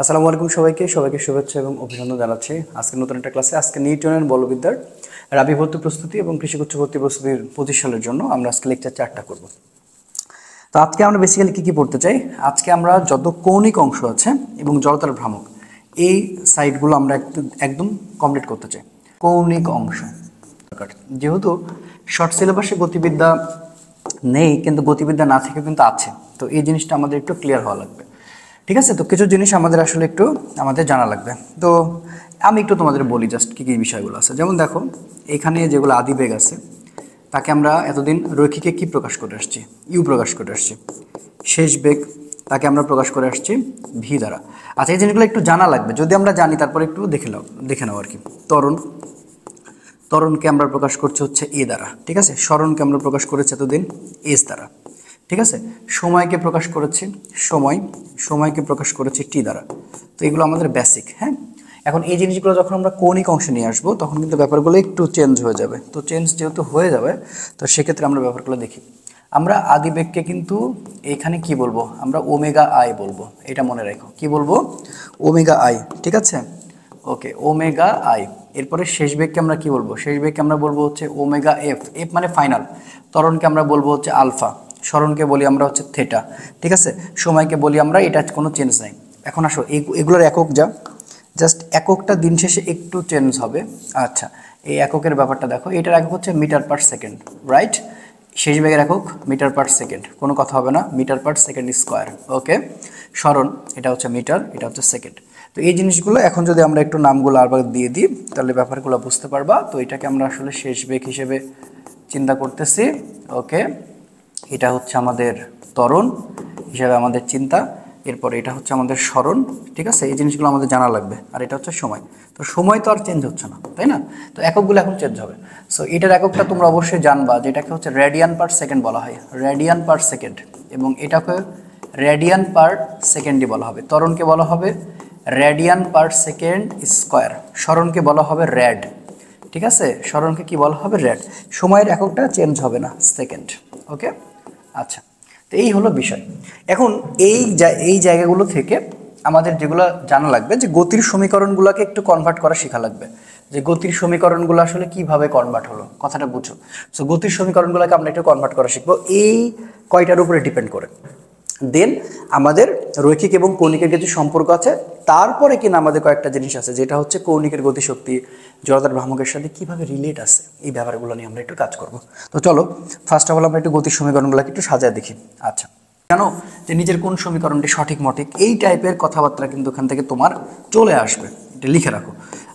আসসালামু আলাইকুম সবাইকে শুভেচ্ছা এবং অভিনন্দন জানাচ্ছি। আজকে নতুন একটা ক্লাসে আজকে নিউটনের বলবিদ্যার রাবি ভর্তি প্রস্তুতি এবং কৃষি উচ্চ ভর্তি প্রস্তুতির 25 সালের জন্য আমরা আজকে লেকচার 4টা করব। তো আজকে আমরা বেসিক্যালি কি পড়তে চাই, আজকে আমরা যত কৌণিক অংশ আছে এবং জড়তার ভ্রামক এই সাইডগুলো আমরা একদম কমপ্লিট করতে চাই। কৌণিক অংশ, যেহেতু শর্ট সিলেবাসে গতিবিদ্যা নেই কিন্তু গতিবিদ্যা না থেকে কিন্তু আছে, তো এই জিনিসটা আমাদের একটু ক্লিয়ার হওয়া লাগবে। ঠিক আছে, তো কিছু জিনিস আমাদের আসলে একটু জানা লাগবে। তো আমি একটু তোমাদের বলি জাস্ট কী কী বিষয়গুলো আছে। যেমন দেখো, এখানে যেগুলো আদিবেগ আছে তাকে আমরা এতদিন রৈখিকে কি প্রকাশ করে আসছি, ইউ প্রকাশ করে আসছি। শেষ বেগ তাকে আমরা প্রকাশ করে আসছি ভি দ্বারা। আচ্ছা, এই জিনিসগুলো একটু জানা লাগবে, যদি আমরা জানি তারপরে একটু দেখে নাও আর কি। ত্বরণকে আমরা প্রকাশ করছি হচ্ছে এ দ্বারা, ঠিক আছে। সরণকে আমরা প্রকাশ করেছি এতদিন এস দ্বারা, ঠিক আছে। সময়কে প্রকাশ করেছি সময়কে প্রকাশ করেছি টি দ্বারা। তো এগুলো আমাদের বেসিক। হ্যাঁ, এখন এই জিনিসগুলো যখন আমরা কৌণিক অংশে নিয়ে আসবো তখন কিন্তু ব্যাপারগুলো একটু চেঞ্জ হয়ে যাবে। তো চেঞ্জ যেহেতু হয়ে যাবে, তো সেক্ষেত্রে আমরা ব্যাপারগুলো দেখি। আমরা আদিবেগকে কিন্তু এখানে কি বলবো, আমরা ওমেগা আই বলবো, এটা মনে রাখো। কি বলবো? ওমেগা আই, ঠিক আছে। ওকে, ওমেগা আই। এরপরে শেষ বেগকে আমরা কি বলবো? শেষ বেগকে আমরা বলবো হচ্ছে ওমেগা এফ, এফ মানে ফাইনাল। ত্বরণকে আমরা বলবো হচ্ছে আলফা, সরণকে বলি আমরা হচ্ছে থেটা, ঠিক আছে। সময়কে বলি আমরা, এটা কোনো চেঞ্জ নাই। এখন আসো এগুলোর একক জাস্ট এককটা দিন শেষে একটু চেঞ্জ হবে। আচ্ছা, এই এককের ব্যাপারটা দেখো, এটার একক হচ্ছে মিটার পার সেকেন্ড, রাইট। শেষ বেগের একক মিটার পার সেকেন্ড, কোনো কথা হবে না, মিটার পার সেকেন্ড স্কোয়ার। ওকে, সরণ এটা হচ্ছে মিটার, এটা হচ্ছে সেকেন্ড। তো এই জিনিসগুলো এখন যদি আমরা একটু নামগুলো আবার দিয়ে দিই তাহলে ব্যাপারগুলো বুঝতে পারবা। তো এটাকে আমরা আসলে শেষ বেগ হিসেবে চিন্তা করতেছি। ওকে, এটা হচ্ছে আমাদের ত্বরণ হিসাবে আমাদের চিন্তা। এরপর এটা হচ্ছে আমাদের সরণ, ঠিক আছে। এই জিনিসগুলো আমাদের জানা লাগবে। আর এটা হচ্ছে সময়। তো সময় তো আর চেঞ্জ হচ্ছে না, তাই না? তো এককগুলো এখন চেঞ্জ হবে। সো এটার এককটা তোমরা অবশ্যই জানবা, যেটাকে হচ্ছে রেডিয়ান পার সেকেন্ড বলা হয়, রেডিয়ান পার সেকেন্ড। এবং এটাকে রেডিয়ান পার সেকেন্ডই বলা হবে। ত্বরণকে বলা হবে রেডিয়ান পার সেকেন্ড স্কোয়ার, সরণকে বলা হবে র্যাড, ঠিক আছে। সরণকে কি বলা হবে? র্যাড। সময়ের এককটা চেঞ্জ হবে না, সেকেন্ড। ওকে, আচ্ছা। তো এই হলো বিষয়। এখন এই জায়গাগুলো থেকে আমাদের যেগুলো জানা লাগবে, যে গতির সমীকরণগুলোকে একটু কনভার্ট করা শেখা লাগবে, যে গতির সমীকরণগুলো আসলে কিভাবে কনভার্ট হলো, কথাটা বুঝো। সো গতির সমীকরণগুলোকে আমরা একটু কনভার্ট করা শিখবো এই কয়টার উপরে ডিপেন্ড করে। দেন আমাদের রৈখিক এবং কৌণিকের কিছু সম্পর্ক আছে, তারপরে কিনা আমাদের কয়েকটা জিনিস আছে যেটা হচ্ছে কৌণিকের গতিশক্তি জড়তার ভ্রামকের সাথে কিভাবে রিলেট আছে, এই ব্যাপারগুলো নিয়ে আমরা একটু কাজ করব। তো চলো, ফার্স্ট অফ অল আমরা একটু গতির সমীকরণগুলোকে একটু সাজায় দেখি। আচ্ছা, জানো যে নিজের কোন সমীকরণটি সঠিক মঠিক, এই টাইপের কথাবার্তা কিন্তু ওখান থেকে তোমার চলে আসবে, এটা লিখে রাখো।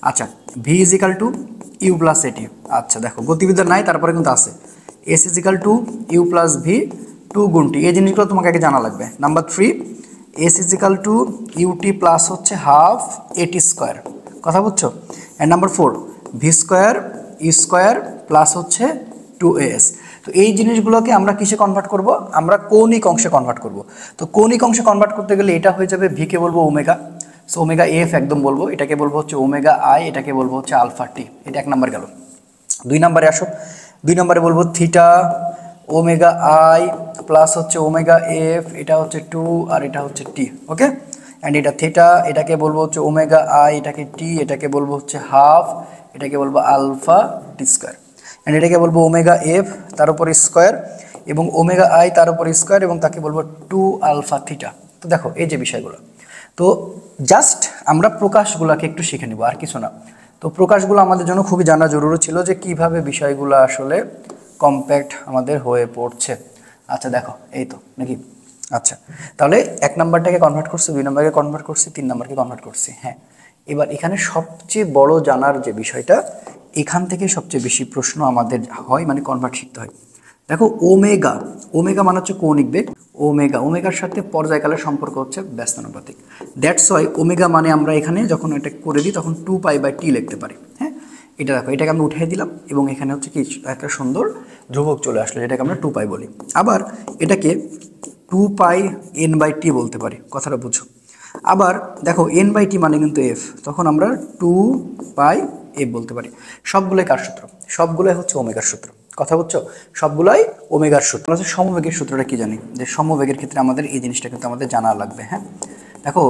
আচ্ছা, v equal to u plus at. আচ্ছা দেখো, গতিবিদ্যা নাই, তারপরে কিন্তু আছে s equal to u plus v two গুণ টি। এই জিনিসগুলো তোমাকে আগে জানা লাগবে। Number 3, s equal to ut plus হচ্ছে হাফ এটি স্কোয়ার, কথা বুঝছো। And number 4, v square e square plus হচ্ছে 2as। তো এই জিনিসগুলোকে আমরা কিসে কনভার্ট করব? আমরা কৌণিক অংশে কনভার্ট করব। তো কৌণিক অংশে কনভার্ট করতে গেলে এটা হয়ে যাবে, ভিকে বলবো ওমেগা, সো ওমেগা এফ একদম বলবো, এটাকে বলবো হচ্ছে ওমেগা আই, এটাকে বলবো হচ্ছে আলফা টি। এটা 1 নাম্বার গেল। 2 নাম্বারে আসো, 2 নাম্বারে বলবো থিটা ওমেগা আই প্লাস হচ্ছে ওমেগা এফ, এটা হচ্ছে 2 আর এটা হচ্ছে টি। ওকে, অ্যান্ড এটা থিটা, এটাকে বলবো হচ্ছে ওমেগা আই, এটাকে টি, এটাকে বলবো হচ্ছে হাফ, এটাকে বলবো আলফা টি স্কোয়ার। অ্যান্ড এটাকে বলবো ওমেগা এফ তার উপর স্কোয়ার, এবং ওমেগা আই তার উপর স্কোয়ার, এবং তাকে বলবো 2 আলফা থিটা। তো দেখো এই যে বিষয়গুলো, তো জাস্ট আমরা প্রকাশগুলোকে একটু শিখে নিব, আর কিছু না। তো প্রকাশগুলো আমাদের জন্য খুবই জানা জরুরি ছিল, যে কিভাবে বিষয়গুলো আসলে কম্প্যাক্ট আমাদের হয়ে পড়ছে। আচ্ছা দেখো, এই তো নাকি। আচ্ছা, তাহলে 1 নাম্বারটাকে কনভার্ট করছি, 2 নাম্বারকে কনভার্ট করছি, 3 নাম্বারকে কনভার্ট করছি। হ্যাঁ, এবার এখানে সবচেয়ে বড় জানার যে বিষয়টা, এখান থেকে সবচেয়ে বেশি প্রশ্ন আমাদের হয়, মানে কনভার্ট শিখতে হয়। দেখো, ওমেগা, ওমেগা মানে হচ্ছে কৌণিক বেগ। ওমেগার সাথে পর্যায়কালের সম্পর্ক হচ্ছে ব্যস্তানুপাতিক। দ্যাটস ওয়াই ওমেগা মানে আমরা এখানে যখন এটা করে দিই তখন 2π/t লিখতে পারি। হ্যাঁ, এটা দেখো, এটাকে আমরা উঠিয়ে দিলাম এবং এখানে হচ্ছে কি একটা সুন্দর ধ্রুবক চলে আসলো, যেটাকে আমরা 2π বলি। আবার এটাকে 2πn/t বলতে পারি, কথাটা বুঝো। আবার দেখো, n/t মানে কিন্তু f, তখন আমরা 2πf বলতে পারি। সবগুলোই কার সূত্র? সবগুলোই হচ্ছে ওমেগার সূত্র, কথা বুঝছো। সবগুলাই ওমেগার সূত্র। সমবেগের সূত্রটা কি জানি, যে সমবেগের ক্ষেত্রে আমাদের এই জিনিসটা কিন্তু আমাদের জানা লাগবে। হ্যাঁ, দেখো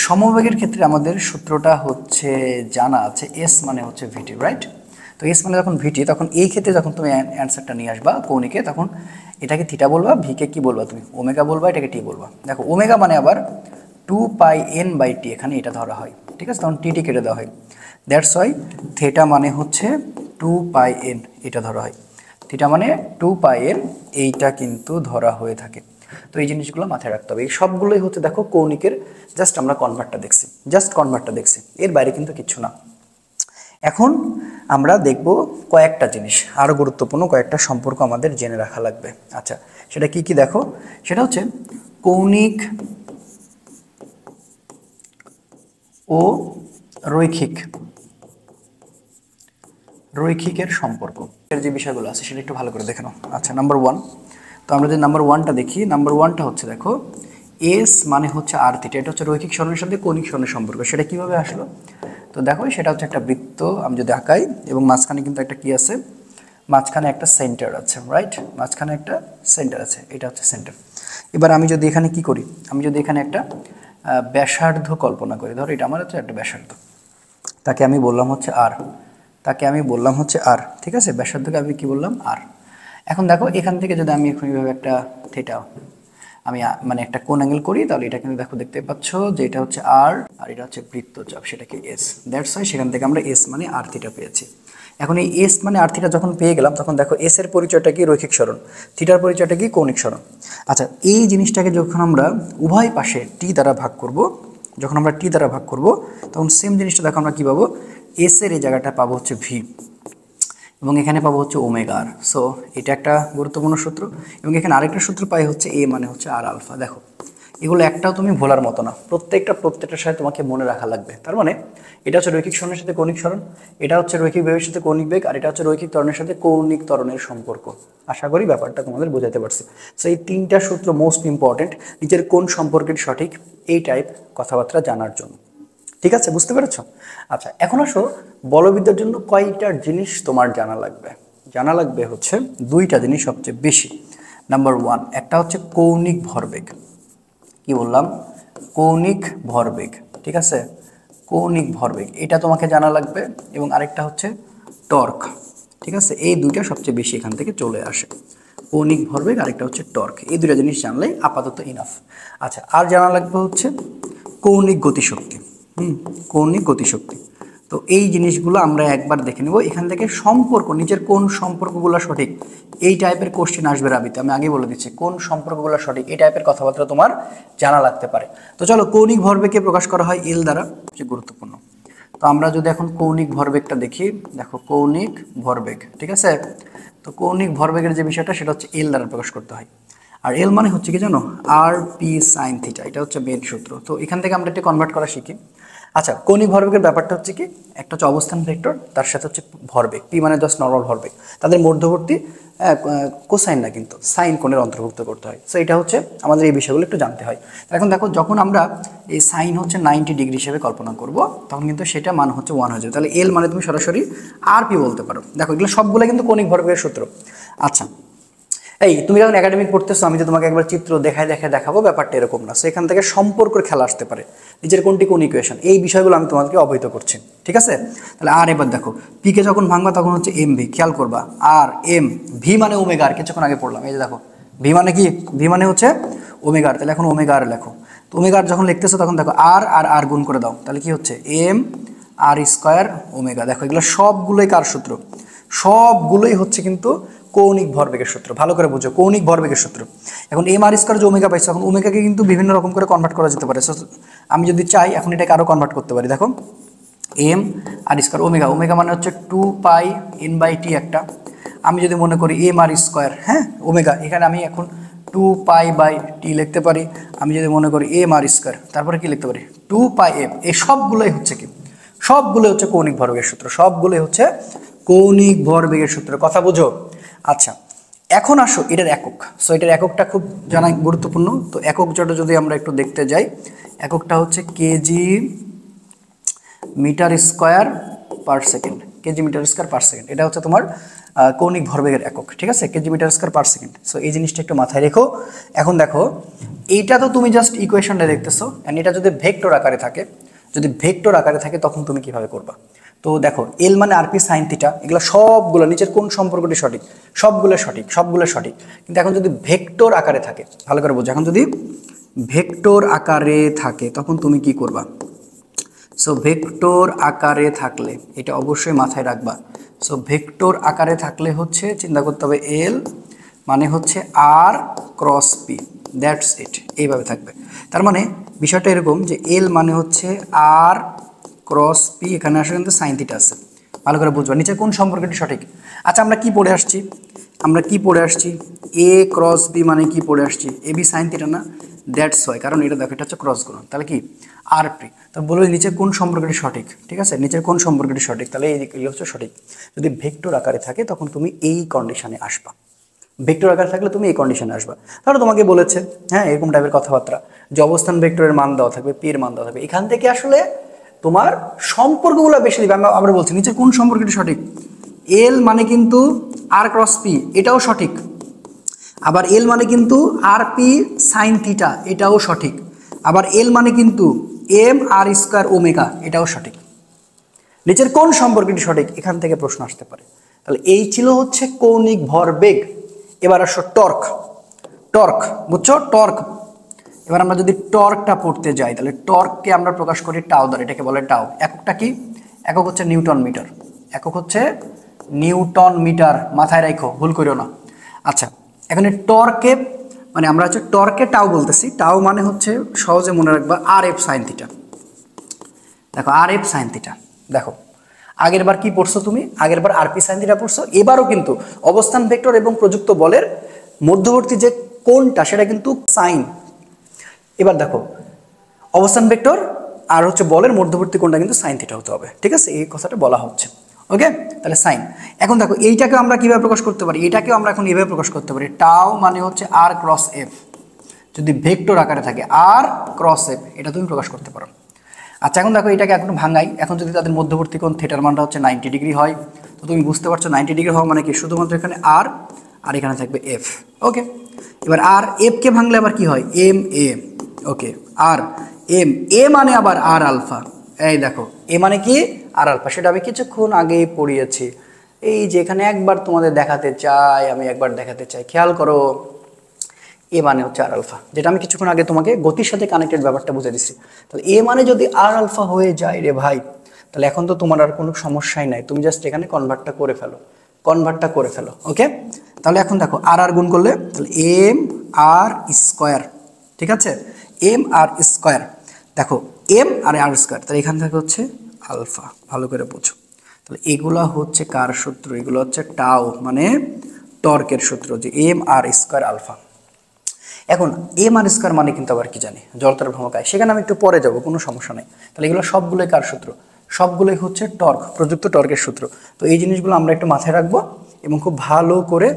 সমবেগের ক্ষেত্রে আমাদের সূত্রটা হচ্ছে জানা আছে, এস মানে হচ্ছে ভিটি, রাইট? তো এস মানে যখন ভিটি, তখন এই ক্ষেত্রে যখন তুমি অ্যান্সারটা নিয়ে আসবা কৌণিকে, তখন এটাকে থিটা বলবা, ভিকে কি বলবা তুমি, ওমেগা বলবা, এটাকে টি বলবা। দেখো ওমেগা মানে আবার 2πn/t, এখানে এটা ধরা হয়, ঠিক আছে? তখন টি কেটে দেওয়া হয়, দ্যাটস ওয়াই থিটা মানে হচ্ছে 2πn, এটা ধরা হয়। থিটা মানে 2πn, এইটা কিন্তু ধরা হয়ে থাকে। তো এই জিনিসগুলো মাথায় রাখতে হবে। এই সবগুলোই হচ্ছে দেখো কৌণিকের জাস্ট আমরা কনভার্টটা দেখছি, জাস্ট কনভার্টটা দেখছি, এর বাইরে কিন্তু কিচ্ছু না। এখন আমরা দেখব কয়েকটা জিনিস, আরও গুরুত্বপূর্ণ কয়েকটা সম্পর্ক আমাদের জেনে রাখা লাগবে। আচ্ছা, সেটা কি কি দেখো, সেটা হচ্ছে কৌণিক ও রৈখিক, রৈখিকের সম্পর্ক এর যে বিষয়গুলো আছে সেটা একটু ভালো করে দেখে নাও। আচ্ছা, নাম্বার ওয়ান, তো আমরা যে নাম্বার ওয়ানটা দেখি, নাম্বার ওয়ানটা হচ্ছে দেখো এস মানে হচ্ছে আর থিটা, এটা হচ্ছে রৈখিক সরণের সাথে কৌণিক সরণের সম্পর্ক। সেটা কিভাবে আসলো? তো দেখো সেটা হচ্ছে একটা বৃত্ত আমি যদি আঁকাই, এবং মাঝখানে কিন্তু একটা কি আছে, মাঝখানে একটা সেন্টার আছে, রাইট? মাঝখানে একটা সেন্টার আছে, এটা হচ্ছে সেন্টার। এবার আমি যদি এখানে কি করি, আমি যদি এখানে একটা ব্যাসার্ধ কল্পনা করি, ধরো এটা আমার হচ্ছে একটা ব্যাসার্ধ, তাকে আমি বললাম হচ্ছে আর, তাকে আমি বললাম হচ্ছে আর, ঠিক আছে? ব্যাসার্ধকে আমি কি বললাম, আর। এখন দেখো এখান থেকে যদি আমি এখন এইভাবে একটা থিটা আমি মানে একটা কোণ অ্যাঙ্গেল করি, তাহলে এটা কিন্তু দেখো দেখতে পাচ্ছ যে এটা হচ্ছে আর, আর এটা হচ্ছে বৃত্তচাপ, সেটাকে এস, দ্যাটস ওয়াই সেখান থেকে আমরা এস মানে আর থিটা পেয়েছি। এখন এই এস মানে আর থিটা যখন পেয়ে গেলাম, তখন দেখো এস এর পরিচয়টা কি, রৈখিক সরণ, থিটার পরিচয়টা কি, কৌণিক সরণ। আচ্ছা, এই জিনিসটাকে যখন আমরা উভয় পাশে টি দ্বারা ভাগ করব, যখন আমরা টি দ্বারা ভাগ করব, তখন সেম জিনিসটা দেখো আমরা কী পাবো, এস এর এই জায়গাটা পাবো হচ্ছে ভি, এবং এখানে পাবো হচ্ছে ওমেগা আর। সো এটা একটা গুরুত্বপূর্ণ সূত্র। এবং এখানে আরেকটা সূত্র পাই হচ্ছে এ মানে হচ্ছে আর আলফা। দেখো এগুলো একটাও তুমি ভোলার মতো না, প্রত্যেকটার সাথে তোমাকে মনে রাখা লাগবে। তার মানে এটা হচ্ছে রৈখিক সরণের সাথে কৌণিক সরণ, এটা হচ্ছে রৈখিক বেগের সাথে কৌণিক বেগ, আর এটা হচ্ছে রৈখিক ত্বরণের সাথে কৌণিক ত্বরণের সম্পর্ক। আশা করি ব্যাপারটা তোমাদের বোঝাতে পারছি। সো এই তিনটা সূত্র মোস্ট ইম্পর্টেন্ট নিজের কোন সম্পর্কের সঠিক এই টাইপ কথাবার্তা জানার জন্য। ঠিক আছে, বুঝতে পেরেছ? আচ্ছা, এখন আসো বলবিদ্যার জন্য কয়টা জিনিস তোমার জানা লাগবে। জানা লাগবে হচ্ছে দুইটা জিনিস সবচেয়ে বেশি। নাম্বার ওয়ান, একটা হচ্ছে কৌণিক ভরবেগ। কি বললাম? কৌণিক ভরবেগ, ঠিক আছে? কৌণিক ভরবেগ এটা তোমাকে জানা লাগবে। এবং আরেকটা হচ্ছে টর্ক, ঠিক আছে? এই দুইটা সবচেয়ে বেশি এখান থেকে চলে আসে, কৌণিক ভরবেগ, আরেকটা হচ্ছে টর্ক। এই দুইটা জিনিস জানলেই আপাতত ইনাফ। আচ্ছা, আর জানা লাগবে হচ্ছে কৌণিক গতিশক্তি। কৌণিক গতিশক্তি। তো এই জিনিসগুলো আমরা একবার দেখে নেব। এখান থেকে সম্পর্ক, নিজের কোন সম্পর্কগুলো সঠিক এই টাইপের কোশ্চেন আসবে রাবিতে, আমি আগে বলে দিচ্ছি। কোন সম্পর্কগুলো সঠিক এই টাইপের কথাবার্তা তোমার জানা লাগতে পারে। তো চলো, কৌণিক ভরবেগকে প্রকাশ করা হয় এল দ্বারা, সবচেয়ে গুরুত্বপূর্ণ। তো আমরা যদি এখন কৌণিক ভরবেগটা দেখি, দেখো কৌণিক ভরবেগ, ঠিক আছে? তো কৌণিক ভরবেগের যে বিষয়টা সেটা হচ্ছে এল দ্বারা প্রকাশ করতে হয়। আর এল মানে হচ্ছে কি জানো, আর পি সাইন থিটা, এটা হচ্ছে মেন সূত্র। তো এখান থেকে আমরা একটা কনভার্ট করা শিখি। আচ্ছা, কৌণিক ভরবেগের ব্যাপারটা হচ্ছে কি, একটা হচ্ছে অবস্থান ভেক্টর, তার সাথে হচ্ছে ভরবেগ, পি মানে জাস্ট নর্মাল ভরবেগ, তাদের মধ্যবর্তী কোসাইন না কিন্তু সাইন কোণের অন্তর্ভুক্ত করতে হয়। সো এটা হচ্ছে আমাদের এই বিষয়গুলো একটু জানতে হয়। এখন দেখো যখন আমরা এই সাইন হচ্ছে 90 ডিগ্রি হিসেবে কল্পনা করব, তখন কিন্তু সেটা মান হচ্ছে 1 হয়ে যাবে। তাহলে এল মানে তুমি সরাসরি আর পি বলতে পারো। দেখো এগুলো সবগুলো কিন্তু কৌণিক ভরবেগের সূত্র। আচ্ছা, এই তুমি যখন একাডেমিক পড়তেছো, আমি যে তোমাকে একবার চিত্র দেখাবো, ব্যাপারটা এরকম না। সো এখান থেকে সম্পর্কের খেলা আসতে পারে, নিজের কোনটি কোন ইকুয়েশন, এই বিষয়গুলো আমি তোমাদেরকে অবহিত করছি, ঠিক আছে? তাহলে আর এবার দেখো পিকে যখন ভাঙবা তখন হচ্ছে এম ভি, খেয়াল করবা। আর এম ভি মানে ওমেগা আর, কিছুক্ষণ আগে পড়লাম। এই যে দেখো ভি মানে কি, ভি মানে হচ্ছে ওমেগা আর। তাহলে এখন ওমেগা আর লেখো। তো ওমেগা আর যখন লিখতেছো তখন দেখো আর আর আর গুণ করে দাও, তাহলে কি হচ্ছে এম আর স্কোয়ার ওমেগা। দেখো এগুলো সবগুলোই কার সূত্র? সবগুলোই হচ্ছে কিন্তু কৌণিক ভরবেগের সূত্র। ভালো করে বুঝো, কৌণিক ভরবেগের সূত্র। এখন এম আর স্কোয়ার যে ওমেগা পাইছো, এখন ওমেগাকে কিন্তু বিভিন্ন রকম করে কনভার্ট করা যেতে পারে। আমি যদি চাই এখন এটাকে আরও কনভার্ট করতে পারি। দেখো M R square omega, omega মানে হচ্ছে 2πn/t একটা। আমি যদি মনে করি এম আর স্কোয়ার, হ্যাঁ ওমেগা, এখানে আমি এখন 2π/t লিখতে পারি। আমি যদি মনে করি এম আর স্কোয়ার, তারপরে কি লিখতে পারি 2πm। এই সবগুলোই হচ্ছে কি, সবগুলোই হচ্ছে কৌণিক ভরবেগের সূত্র, সবগুলোই হচ্ছে কৌণিক ভরবেগের সূত্র। কথা বুঝো? আচ্ছা, এখন আসো এটার একক। সো এটার এককটা খুব জানা গুরুত্বপূর্ণ। তো একক জটা যদি আমরা একটু দেখতে যাই, এককটা হচ্ছে kg meter square per second. Kg meter square per second. এটা হচ্ছে তোমার কৌণিক ভরবেগের একক, ঠিক আছে, kg meter square per second. So এই জিনিসটা একটু মাথায় রেখো। এখন দেখো এইটা তো তুমি জাস্ট ইকুয়েশনটা দেখতেছো, এন্ড এটা যদি ভেক্টর আকারে থাকে, যদি ভেক্টর আকারে থাকে তখন তুমি কিভাবে করবা। তো দেখো এল মানে আরপি সাইন থিটা, এগুলো সবগুলো নিচের কোন সম্পর্কটি সঠিক, সবগুলো সঠিক, সবগুলো সঠিক। কিন্তু এখন যদি ভেক্টর আকারে থাকে, ভালো করে বোঝো, এখন যদি ভেক্টর আকারে থাকে তখন তুমি কি করবা। সো ভেক্টর আকারে থাকলে এটা অবশ্যই মাথায় রাখবা। সো ভেক্টর আকারে থাকলে হচ্ছে চিন্তা করতে হবে এল মানে হচ্ছে আর ক্রস পি, দ্যাটস ইট, এইভাবে থাকবে। তার মানে বিষয়টা এরকম যে এল মানে হচ্ছে আর ক্রস পি, এখানে আসলে কিন্তু সাইন থিটা আছে, ভালো করে বুঝবা নিচে কোন সম্পর্কটি সঠিক। আচ্ছা আমরা কি পড়ে আসছি, আমরা কি পড়ে আসছি, এ ক্রস বি মানে কি পড়ে আসছি, এ বি সাইন থিটা না, দ্যাটস হয়, কারণ এটা দেখো এটা হচ্ছে ক্রস গুণন, তাহলে কি আর পি। তো বলবে নিচে কোন সম্পর্কটি সঠিক, ঠিক আছে, নিচের কোন সম্পর্কটি সঠিক, তাহলে এই হচ্ছে সঠিক। যদি ভেক্টর আকারে থাকে তখন তুমি এই কন্ডিশনে আসবা, ভেক্টর আকারে থাকলে তুমি এই কন্ডিশনে আসবা। তাহলে তোমাকে বলেছে হ্যাঁ এরকম টাইপের কথাবার্তা যে অবস্থান ভেক্টরের মান দেওয়া থাকবে, পি এর মান দেওয়া থাকবে, এখান থেকে আসলে তোমার সম্পর্কগুলো বেশি দিবে। আমরা বলছি নিচের কোন সম্পর্কটি সঠিক, এল মানে কিন্তু আর ক্রস পি, এটাও সঠিক, আবার এল মানে কিন্তু আর পি সাইন থিটা, এটাও সঠিক, আবার এল মানে কিন্তু এম আর স্কয়ার ওমেগা, এটাও সঠিক। নিচের কোন সম্পর্কটি সঠিক, এখান থেকে প্রশ্ন আসতে পারে। তাহলে এই ছিল হচ্ছে কৌণিক ভরবেগ। এবার আসো টর্ক, টর্ক বুঝছো, টর্ক। এবার আমরা যদি টর্কটা পড়তে যাই তাহলে টর্ককে আমরা প্রকাশ করি টাও দ্বারা, এটাকে বলে টাও। এককটা কি, একক হচ্ছে নিউটন মিটার, একক হচ্ছে নিউটন মিটার, মাথায় রাখো, ভুল করিও না। আচ্ছা এখানে টর্কে মানে আমরা হচ্ছে টর্কে টাও বলতেছি, টাও মানে হচ্ছে সহজে মনে রাখবা আর এফ সাইন থিটা। দেখো আর এফ সাইন থিটা, দেখো আগের বার কি পড়ছো তুমি, আগের বার আরপি সাইন থিটা পড়ছো, এবারও কিন্তু অবস্থান ভেক্টর এবং প্রযুক্ত বলের মধ্যবর্তী যে কোণটা সেটা কিন্তু সাইন। এবার দেখো অবস্থান ভেক্টর আর হচ্ছে বলের মধ্যবর্তী কোণটা কিন্তু সাইন থিটা হতে হবে, ঠিক আছে, এই কথাটা বলা হচ্ছে। ওকে, তাহলে সাইন। এখন দেখো এইটাকে আমরা কিভাবে প্রকাশ করতে পারি, এটাকেও আমরা এখন এভাবে প্রকাশ করতে পারি, টাও মানে হচ্ছে আর ক্রস এফ, যদি ভেক্টর আকারে থাকে আর ক্রস এফ, এটা তুমি প্রকাশ করতে পারো। আচ্ছা এখন দেখো এটাকে এখন ভাঙাই, এখন যদি তাদের মধ্যবর্তী কোণ থিটার মানটা হচ্ছে 90 ডিগ্রি হয়, তো তুমি বুঝতে পারছো 90 ডিগ্রি হওয়া মানে কি, শুধুমাত্র এখানে আর আর এখানে থাকবে এফ। ওকে, এবার আর এফ কে ভাঙলে আবার কি হয়, M A. Okay, R M A মানে আবার আর আলফা, এই দেখো এ মানে কি আর আলফা, সেটা আমি কিছুক্ষণ আগেই পড়িয়েছি। এই যে এখানে একবার তোমাদের দেখাতে চাই, আমি একবার দেখাতে চাই, খেয়াল করো, এ মানে হচ্ছে আর আলফা, যেটা আমি কিছুক্ষণ আগে তোমাকে গতির সাথে কানেক্টেড ব্যাপারটা বুঝে দিচ্ছি। তাহলে এ মানে যদি আর আলফা হয়ে যায় রে ভাই, তাহলে এখন তো তোমার আর কোনো সমস্যাই নাই, তুমি জাস্ট এখানে কনভার্টটা করে ফেলো, কনভার্টটা করে ফেলো। ওকে, তাহলে এখন দেখো আর আর গুণ করলে তাহলে এম আর স্কোয়ার, ঠিক আছে, এম আর স্কোয়ার, দেখো এম আর আর স্কোয়ার, তাহলে এখান থেকে হচ্ছে আলফা, ভালো করে বোঝো। তাহলে এগুলা হচ্ছে কার সূত্র, এগুলো হচ্ছে টাও মানে টর্কের সূত্র, যে এম আর স্কোয়ার আলফা। এখন এম আর স্কোয়ার মানে কিন্তু আবার কি জানি, জড়তার ভ্রমকায়, সেখানে আমি একটু পরে যাব, কোনো সমস্যা নেই। তাহলে এগুলো সবগুলোই কার সূত্র, সবগুলোই হচ্ছে টর্ক, প্রযুক্ত টর্কের সূত্র। তো এই জিনিসগুলো আমরা একটু মাথায় রাখবো এবং খুব ভালো করে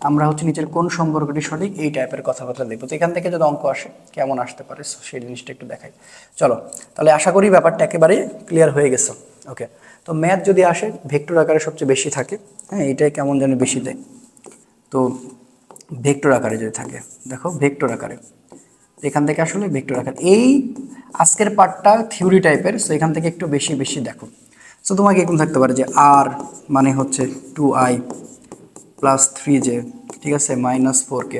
আমরা হচ্ছে নিচের কোন সম্পর্কটি সঠিক এই টাইপের কথাবার্তা দেখবো। তো এখান থেকে যদি অঙ্ক আসে কেমন আসতে পারে সেই জিনিসটা একটু দেখাই। চলো তাহলে আশা করি ব্যাপারটা একেবারে ক্লিয়ার হয়ে গেছে। ওকে, তো ম্যাথ যদি আসে ভেক্টর আকারে সবচেয়ে বেশি থাকে, হ্যাঁ এইটাই কেমন যেন বেশি দেয়। তো ভেক্টর আকারে যদি থাকে, দেখো ভেক্টর আকারে, এখান থেকে আসলে ভেক্টর আকার, এই আজকের পার্টটা থিওরি টাইপের, সো এখান থেকে একটু বেশি বেশি দেখো। সো তোমাকে এরকম থাকতে পারে যে আর মানে হচ্ছে 2i প্লাস 3j, ঠিক আছে, মাইনাস 4k,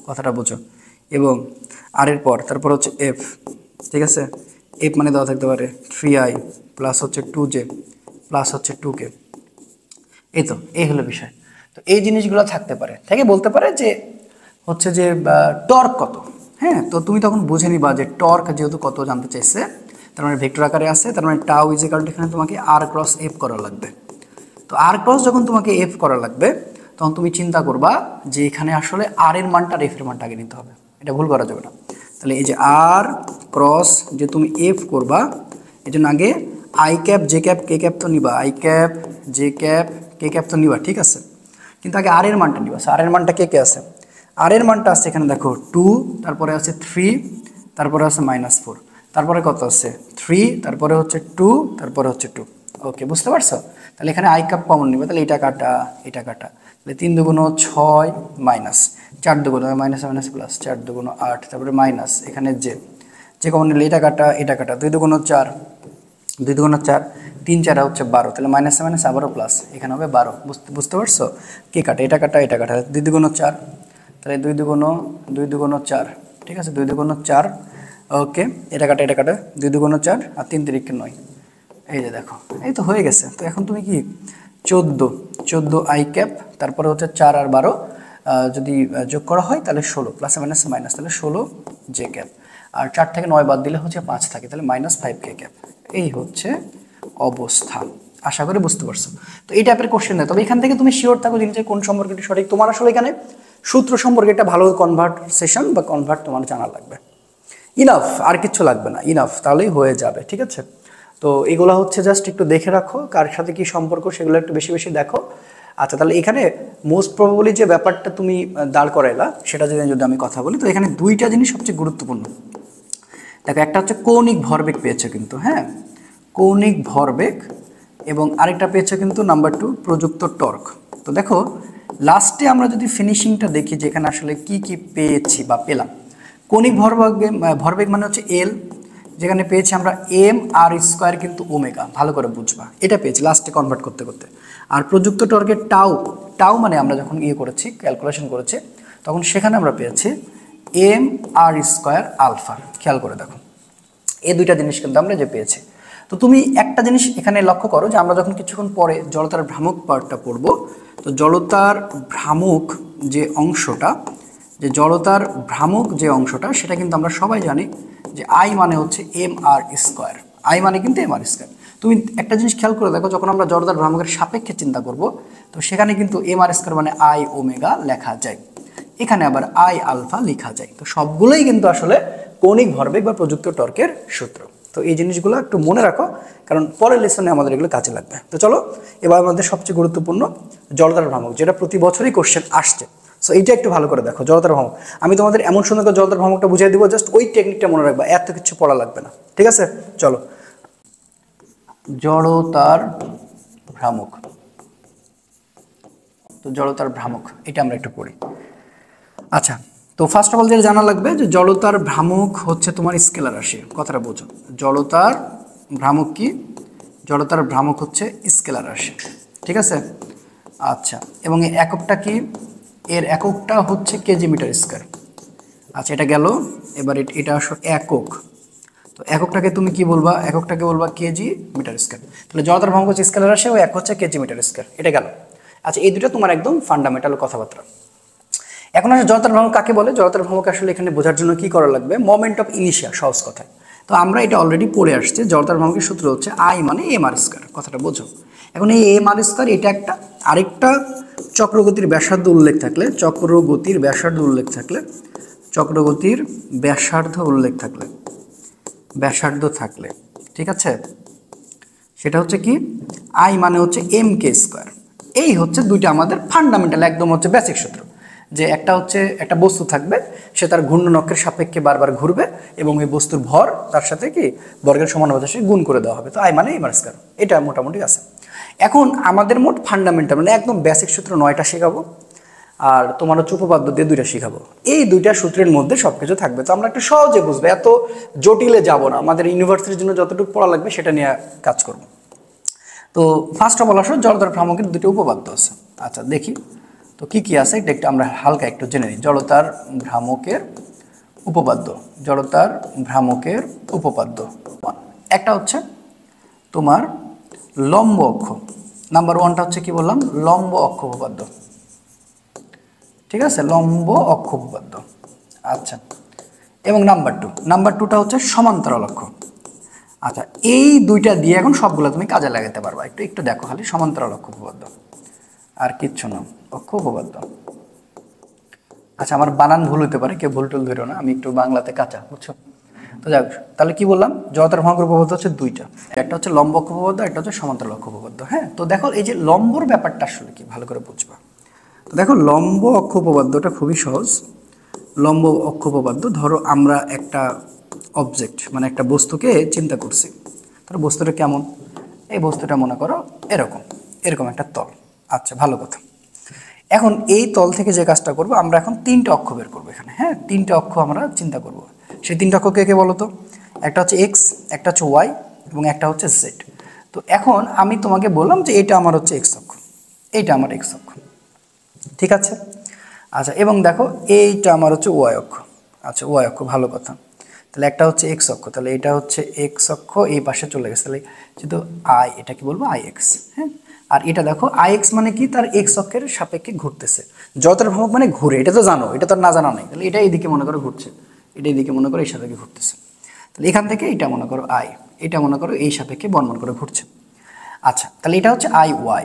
কথাটা বোঝো, এবং আর এর পর তারপর হচ্ছে এফ, ঠিক আছে, এফ মানে দেওয়া থাকতে পারে 3i প্লাস হচ্ছে 2j প্লাস হচ্ছে 2k। এই তো এই হলো বিষয়। তো এই জিনিসগুলো থাকতে পারে, থেকে বলতে পারে যে হচ্ছে যে টর্ক কত, হ্যাঁ, তো তুমি তখন বুঝে নিবা যে টর্ক যেহেতু কত জানতে চাইছে, তার মানে ভেক্টর আকারে আছে, তার মানে টাউ ইজ ইকুয়াল টু এখানে তোমাকে আর ক্রস এফ করা লাগবে। তো আর ক্রস যখন তোমাকে এফ করা লাগবে তখন তুমি চিন্তা করবা যে এখানে আসলে আর এর মানটা আর এফ এর মানটা আগে নিতে হবে, এটা ভুল করা যাবে না। তাহলে এই যে আর ক্রস যে তুমি এফ করবা, এই জন্য আগে I cap J cap K cap তো নিবা, I cap J cap K cap তো নিবা, ঠিক আছে, কিন্তু আগে আর এর মানটা নিবা। আর এর মানটা কে কে আছে, আর এর মানটা আছে এখানে দেখো 2, তারপরে আছে 3, তারপরে আছে -4, তারপরে কত আছে 3, তারপরে হচ্ছে 2, তারপরে হচ্ছে 2। ওকে, বুঝতে পারছো? তাহলে এখানে আই ক্যাপ কমন নিবে, তাহলে এটা কাটা, এটা কাটা, তাহলে 3 দুগুণ 6 মাইনাস 4 দুগুণ মাইনাস মাইনাস প্লাস 4 দুগুণ 8, তারপরে মাইনাস এখানে যে কমন নিলে এটা কাটা, এটা কাটা, 2 দুগুণ 4, 2 দুগুণ 4, 3 4 হচ্ছে 12, তাহলে মাইনাস মাইনাস আবারও প্লাস, এখানে হবে 12। বুঝতে পারছো? কে কাটা, এটা কাটা, এটা কাটা, 2 দুগুণ 4, তাহলে 2 দুগুণ 4, ঠিক আছে, 2 দুগুণ 4, ওকে, এটা কাটা, এটা কাটা, 2 দুগুণ 4 আর 3 তিরিকে 9, এই যে দেখো, এই তো হয়ে গেছে। তো এখন তুমি কি 14 আই ক্যাপ, তারপরে হচ্ছে 4 আর 12 যদি যোগ করা হয় তাহলে 16, প্লাস মাইনাস মাইনাস, তাহলে 16 জে ক্যাপ, আর 4 থেকে 9 বাদ দিলে হচ্ছে 5 থাকে, তাহলে মাইনাস 5 কে ক্যাপ। এই হচ্ছে অবস্থা। আশা করি বুঝতে পারছো। তো এই টাইপের কোশ্চেন দেয়, তবে এখান থেকে তুমি শিওর থাকো জিনিসের কোন সম্পর্কটি সঠিক। তোমার আসলে এখানে সূত্র সম্পর্কে একটা ভালো কনভার্সেশন বা কনভার্ট তোমার জানা লাগবে, ইনাফ, আর কিছু লাগবে না, ইনাফ, তাহলেই হয়ে যাবে, ঠিক আছে। তো এগুলো হচ্ছে জাস্ট একটু দেখে রাখো কার সাথে কি সম্পর্ক, সেগুলো একটু বেশি বেশি দেখো। আচ্ছা, তাহলে এখানে মোস্ট প্রবাবলি যে ব্যাপারটা তুমি দাঁড় করাইলা সেটা যদি আমি কথা বলি, তো এখানে দুইটা জিনিস সবচেয়ে গুরুত্বপূর্ণ। দেখো, একটা হচ্ছে কৌণিক ভরবেগ পেয়েছো কিন্তু, হ্যাঁ, কৌণিক ভরবেগ, এবং আরেকটা পেয়েছো কিন্তু নাম্বার 2 প্রযুক্ত টর্ক। তো দেখো লাস্টে আমরা যদি ফিনিশিংটা দেখি যেখানে আসলে কি কি পেয়েছি বা পেলাম। কৌণিক ভরবেগ মানে হচ্ছে এল, যেখানে পেয়েছি আমরা এম আর স্কোয়ার কিন্তু ওমেগা, ভালো করে বুঝবা, এটা পেয়েছি লাস্টে কনভার্ট করতে করতে। আর প্রযুক্ত টর্কের টাউ মানে আমরা যখন করেছি, ক্যালকুলেশন করেছি, তখন সেখানে আমরা পেয়েছি এম আর স্কোয়ার আলফা। খেয়াল করে দেখো, এই দুইটা জিনিস কিন্তু আমরা যে পেয়েছি। তো তুমি একটা জিনিস এখানে লক্ষ্য করো যে আমরা যখন কিছুক্ষণ পরে জড়তার ভ্রামক পার্টটা পড়বো, তো জড়তার ভ্রামক যে অংশটা, সেটা কিন্তু আমরা সবাই জানি যে আই মানে হচ্ছে এম আর স্কোয়ার, আই মানে কিন্তু এম আর স্কোয়ার। তুমি একটা জিনিস খেয়াল করে দেখো, যখন আমরা জড়তার ভ্রামকের সাপেক্ষে চিন্তা করব, তো সেখানে কিন্তু এম আর স্কোয়ার মানে আই ওমেগা লেখা যায়, এখানে আবার আই আলফা লেখা যায়। তো সবগুলোই কিন্তু আসলে কৌণিক ভরবেগ বা প্রযুক্ত টর্কের সূত্র। তো এই জিনিসগুলো একটু মনে রাখো, কারণ পরের লেসনে আমাদের এগুলো কাজে লাগবে। তো চলো এবার আমাদের সবচেয়ে গুরুত্বপূর্ণ জড়তার ভ্রামক, যেটা প্রতি বছরই কোশ্চেন আসছে। সো এইটা একটু ভালো করে দেখো, জড়তার ভ্রামক। আমি তোমাদের এমন সুন্দর করে জড়তার ভ্রামকটা বুঝিয়ে দিব, জাস্ট ওই টেকনিকটা মনে রাখবা, এত কিছু পড়া লাগবে না, ঠিক আছে? চলো, জড়তার ভ্রামক। তো জড়তার ভ্রামক এটা আমরা একটু পড়ি। আচ্ছা, তো ফার্স্ট অফ অল যেটা জানা লাগবে যে জড়তার ভ্রামক হচ্ছে তোমার স্কেলার রাশি, কথাটা বোঝো। জড়তার ভ্রামক কি? জড়তার ভ্রামক হচ্ছে স্কেলার রাশি, ঠিক আছে? আচ্ছা, এবং এই এককটা কি? এর এককটা হচ্ছে কেজি মিটার স্কয়ার। আচ্ছা, এটা গেল। এবার এটা আসলে একক, তো এককটাকে তুমি কি বলবা? এককটাকে বলবা কেজি মিটার স্কয়ার। তাহলে জড়তার ভ্রামক হচ্ছে স্কেলার রাশি, ও এক হচ্ছে কেজি মিটার স্কয়ার, এটা গেল। আচ্ছা, এই দুটো তোমার একদম ফান্ডামেন্টাল কথাবার্তা। এখন আসলে জড়তার ভ্রামক কাকে বলে? জড়তার ভ্রামক আসলে এখানে বোঝার জন্য কি করা লাগবে? মোমেন্ট অফ ইনিশিয়া, সহজ কথায়। তো আমরা এটা অলরেডি পড়ে আসছে, জড়তার ভ্রামকের সূত্র হচ্ছে আই মানে এম আর স্কয়ার, কথাটা বোঝো। এখন এই এম আর স্কয়ার এটা একটা, আরেকটা চক্রগতির ব্যাসার্ধ উল্লেখ থাকলে, ব্যাসার্ধ থাকলে, ঠিক আছে, সেটা হচ্ছে কি? আই মানে হচ্ছে এম কে স্কয়ার। এই হচ্ছে দুইটা আমাদের ফান্ডামেন্টাল, একদম হচ্ছে বেসিক সূত্র। যে একটা হচ্ছে একটা বস্তু থাকবে, সে তার ঘূর্ণনক্ষের সাপেক্ষে বারবার ঘুরবে, এবং এই বস্তুর ভর তার সাথে কি বর্গের সমানুপাতে গুণ করে দেওয়া হবে। তো আই মানে এম আর স্কয়ার, এটা মোটামুটি আছে। এখন আমাদের মোট ফান্ডামেন্টাল মানে একদম বেসিক সূত্র 9টা শেখাবো, আর তোমার হচ্ছে উপপাদ্য দিয়ে 2টা শেখাবো। এই 2টা সূত্রের মধ্যে সবকিছু থাকবে। তো আমরা একটু সহজে বুঝবো, এত জটিলে যাব না। আমাদের ইউনিভার্সিটির জন্য যতটুকু পড়া লাগবে সেটা নিয়ে কাজ করব। তো ফার্স্ট অফ অল আসলে জড়তার ভ্রামকের 2টি উপপাদ্য আছে। আচ্ছা, দেখি তো কি কি আছে, এটা একটু আমরা হালকা একটু জেনে নিই। জড়তার ভ্রামকের উপপাদ্য, একটা হচ্ছে তোমার লম্ব অক্ষ। নাম্বার 1টা হচ্ছে কি বললাম? লম্ব অক্ষ উপপাদ্য, ঠিক আছে, লম্ব অক্ষ উপপাদ্য। আচ্ছা, এবং নাম্বার 2টা হচ্ছে সমান্তরাল অক্ষ। আচ্ছা, এই দুইটা দিয়ে এখন সবগুলো তুমি কাজে লাগাতে পারবা। একটু দেখো খালি, সমান্তরাল অক্ষ উপপাদ্য, আর কিচ্ছু না, অক্ষ উপপাদ্য। আচ্ছা, আমার বানান ভুল হতে পারে, কেউ ভুল টুল ধরো না, আমি একটু বাংলাতে কাঁচা, বুঝছো? তো যাক, তাহলে কি বললাম? জড়তার ভ্রামকের উপপাদ্য হচ্ছে 2টা, একটা হচ্ছে লম্ব অক্ষ উপপাদ্য, একটা হচ্ছে সমান্তরাল অক্ষ উপপাদ্য। হ্যাঁ, তো দেখো এই যে লম্বর ব্যাপারটা আসলে কি, ভালো করে বুঝবা। তো দেখো, লম্ব অক্ষ উপপাদ্যটা খুবই সহজ। লম্ব অক্ষ উপপাদ্য, ধরো আমরা একটা অবজেক্ট মানে একটা বস্তুকে চিন্তা করছি। ধরো বস্তুটা কেমন? এই বস্তুটা মনে করো এরকম এরকম একটা তল। আচ্ছা, ভালো কথা। এখন এই তল থেকে যে কাজটা করব, আমরা এখন তিনটে অক্ষ বের করবো এখানে। হ্যাঁ, তিনটে অক্ষ আমরা চিন্তা করব। সেই তিনটে অক্ষ কে কে বলো তো? একটা হচ্ছে এক্স, একটা হচ্ছে ওয়াই এবং একটা হচ্ছে জেড। তো এখন আমি তোমাকে বললাম যে এটা আমার হচ্ছে এক্স অক্ষ, এইটা আমার এক্স অক্ষ, ঠিক আছে? আচ্ছা, এবং দেখো এইটা আমার হচ্ছে ওয়াই অক্ষ। আচ্ছা, ওয়াই অক্ষ, ভালো কথা। তাহলে একটা হচ্ছে এক্স অক্ষ, তাহলে এটা হচ্ছে এক্স অক্ষ, এই পাশে চলে গেছে, তাহলে যেহেতু আই, এটা কি বলবো আই এক্স। হ্যাঁ, আর এটা দেখো আই এক্স মানে কি, তার এক্স অক্ষের সাপেক্ষে ঘুরতেছে। জড়তার ভ্রামক মানে ঘুরে, এটা তো জানো, এটা তো আর না জানা নেই। তাহলে এটা এইদিকে মনে করো ঘুরছে, এটা এইদিকে মনে করো এই সাপেক্ষে ঘুরতেছে। তাহলে এখান থেকে এটা মনে করো আই, এটা মনে করো এই সাপেক্ষে বর্ণন করে ঘুরছে। আচ্ছা, তাহলে এটা হচ্ছে আই ওয়াই।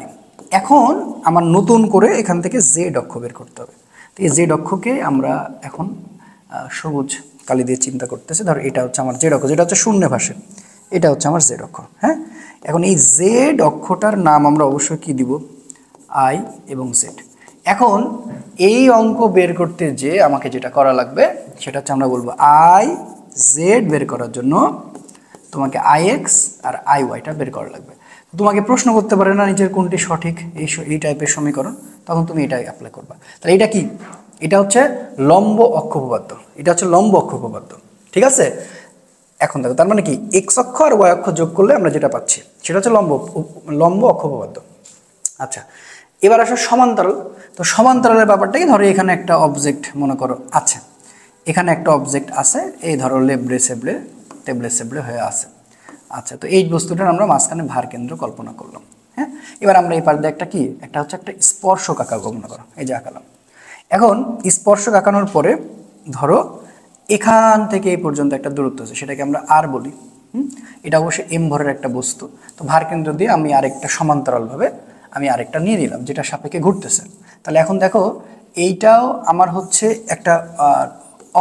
এখন আমার নতুন করে এখান থেকে জেড অক্ষ বের করতে হবে। তো এই জেড অক্ষকে আমরা এখন সবুজ কালি দিয়ে চিন্তা করতেছি। ধরো এটা হচ্ছে আমার জেড অক্ষ, যেটা হচ্ছে শূন্য ভাষে, এটা হচ্ছে আমার জেড অক্ষ। হ্যাঁ, এখন এই জেড অক্ষটার নাম আমরা অবশ্যই কি দিব? আই এবং জেড। এখন এই অঙ্ক বের করতে যে আমাকে যেটা করা লাগবে সেটা হচ্ছে আমরা বলবো আই জেড বের করার জন্য তোমাকে আই এক্স আর আই ওয়াইটা বের করা লাগবে। তোমাকে প্রশ্ন করতে পারে না নিচের কোনটি সঠিক এই টাইপের সমীকরণ, তখন তুমি এটাই অ্যাপ্লাই করবা। তাহলে এটা কি? এটা হচ্ছে লম্ব অক্ষ উপপাদ্য, এটা হচ্ছে লম্ব অক্ষ উপপাদ্য, ঠিক আছে? এখন দেখো, তার মানে কি, এক্স অক্ষ আর ওয়াই অক্ষ যোগ করলে আমরা যেটা পাচ্ছি সেটা হচ্ছে লম্ব অক্ষ উপপাদ্য। আচ্ছা, এবার আসো সমান্তরাল। তো সমান্তরালের ব্যাপারটা কি, ধরো এখানে একটা অবজেক্ট মনে করো আছে, এখানে একটা অবজেক্ট আছে, এই ধরো লেবড়ে সেবড়ে টেবলে সেবড়ে হয়ে আছে। আচ্ছা, তো এই বস্তুটার আমরা মাঝখানে ভার কেন্দ্র কল্পনা করলাম। হ্যাঁ, এবার আমরা এই পার দিয়ে একটা কি, একটা হচ্ছে একটা স্পর্শক আঁকাবো মনে করো, এই যে আঁকালাম। এখন স্পর্শক আঁকানোর পরে ধরো এখান থেকে এই পর্যন্ত একটা দূরত্ব আছে, সেটাকে আমরা আর বলি। এটা অবশ্যই এম ভরের একটা বস্তু। তো ভার কেন্দ্র দিয়ে আমি আরেকটা সমান্তরালভাবে আমি আরেকটা নিয়ে নিলাম, যেটা সাপেক্ষে ঘুরতেছে। তাহলে এখন দেখো এইটাও আমার হচ্ছে একটা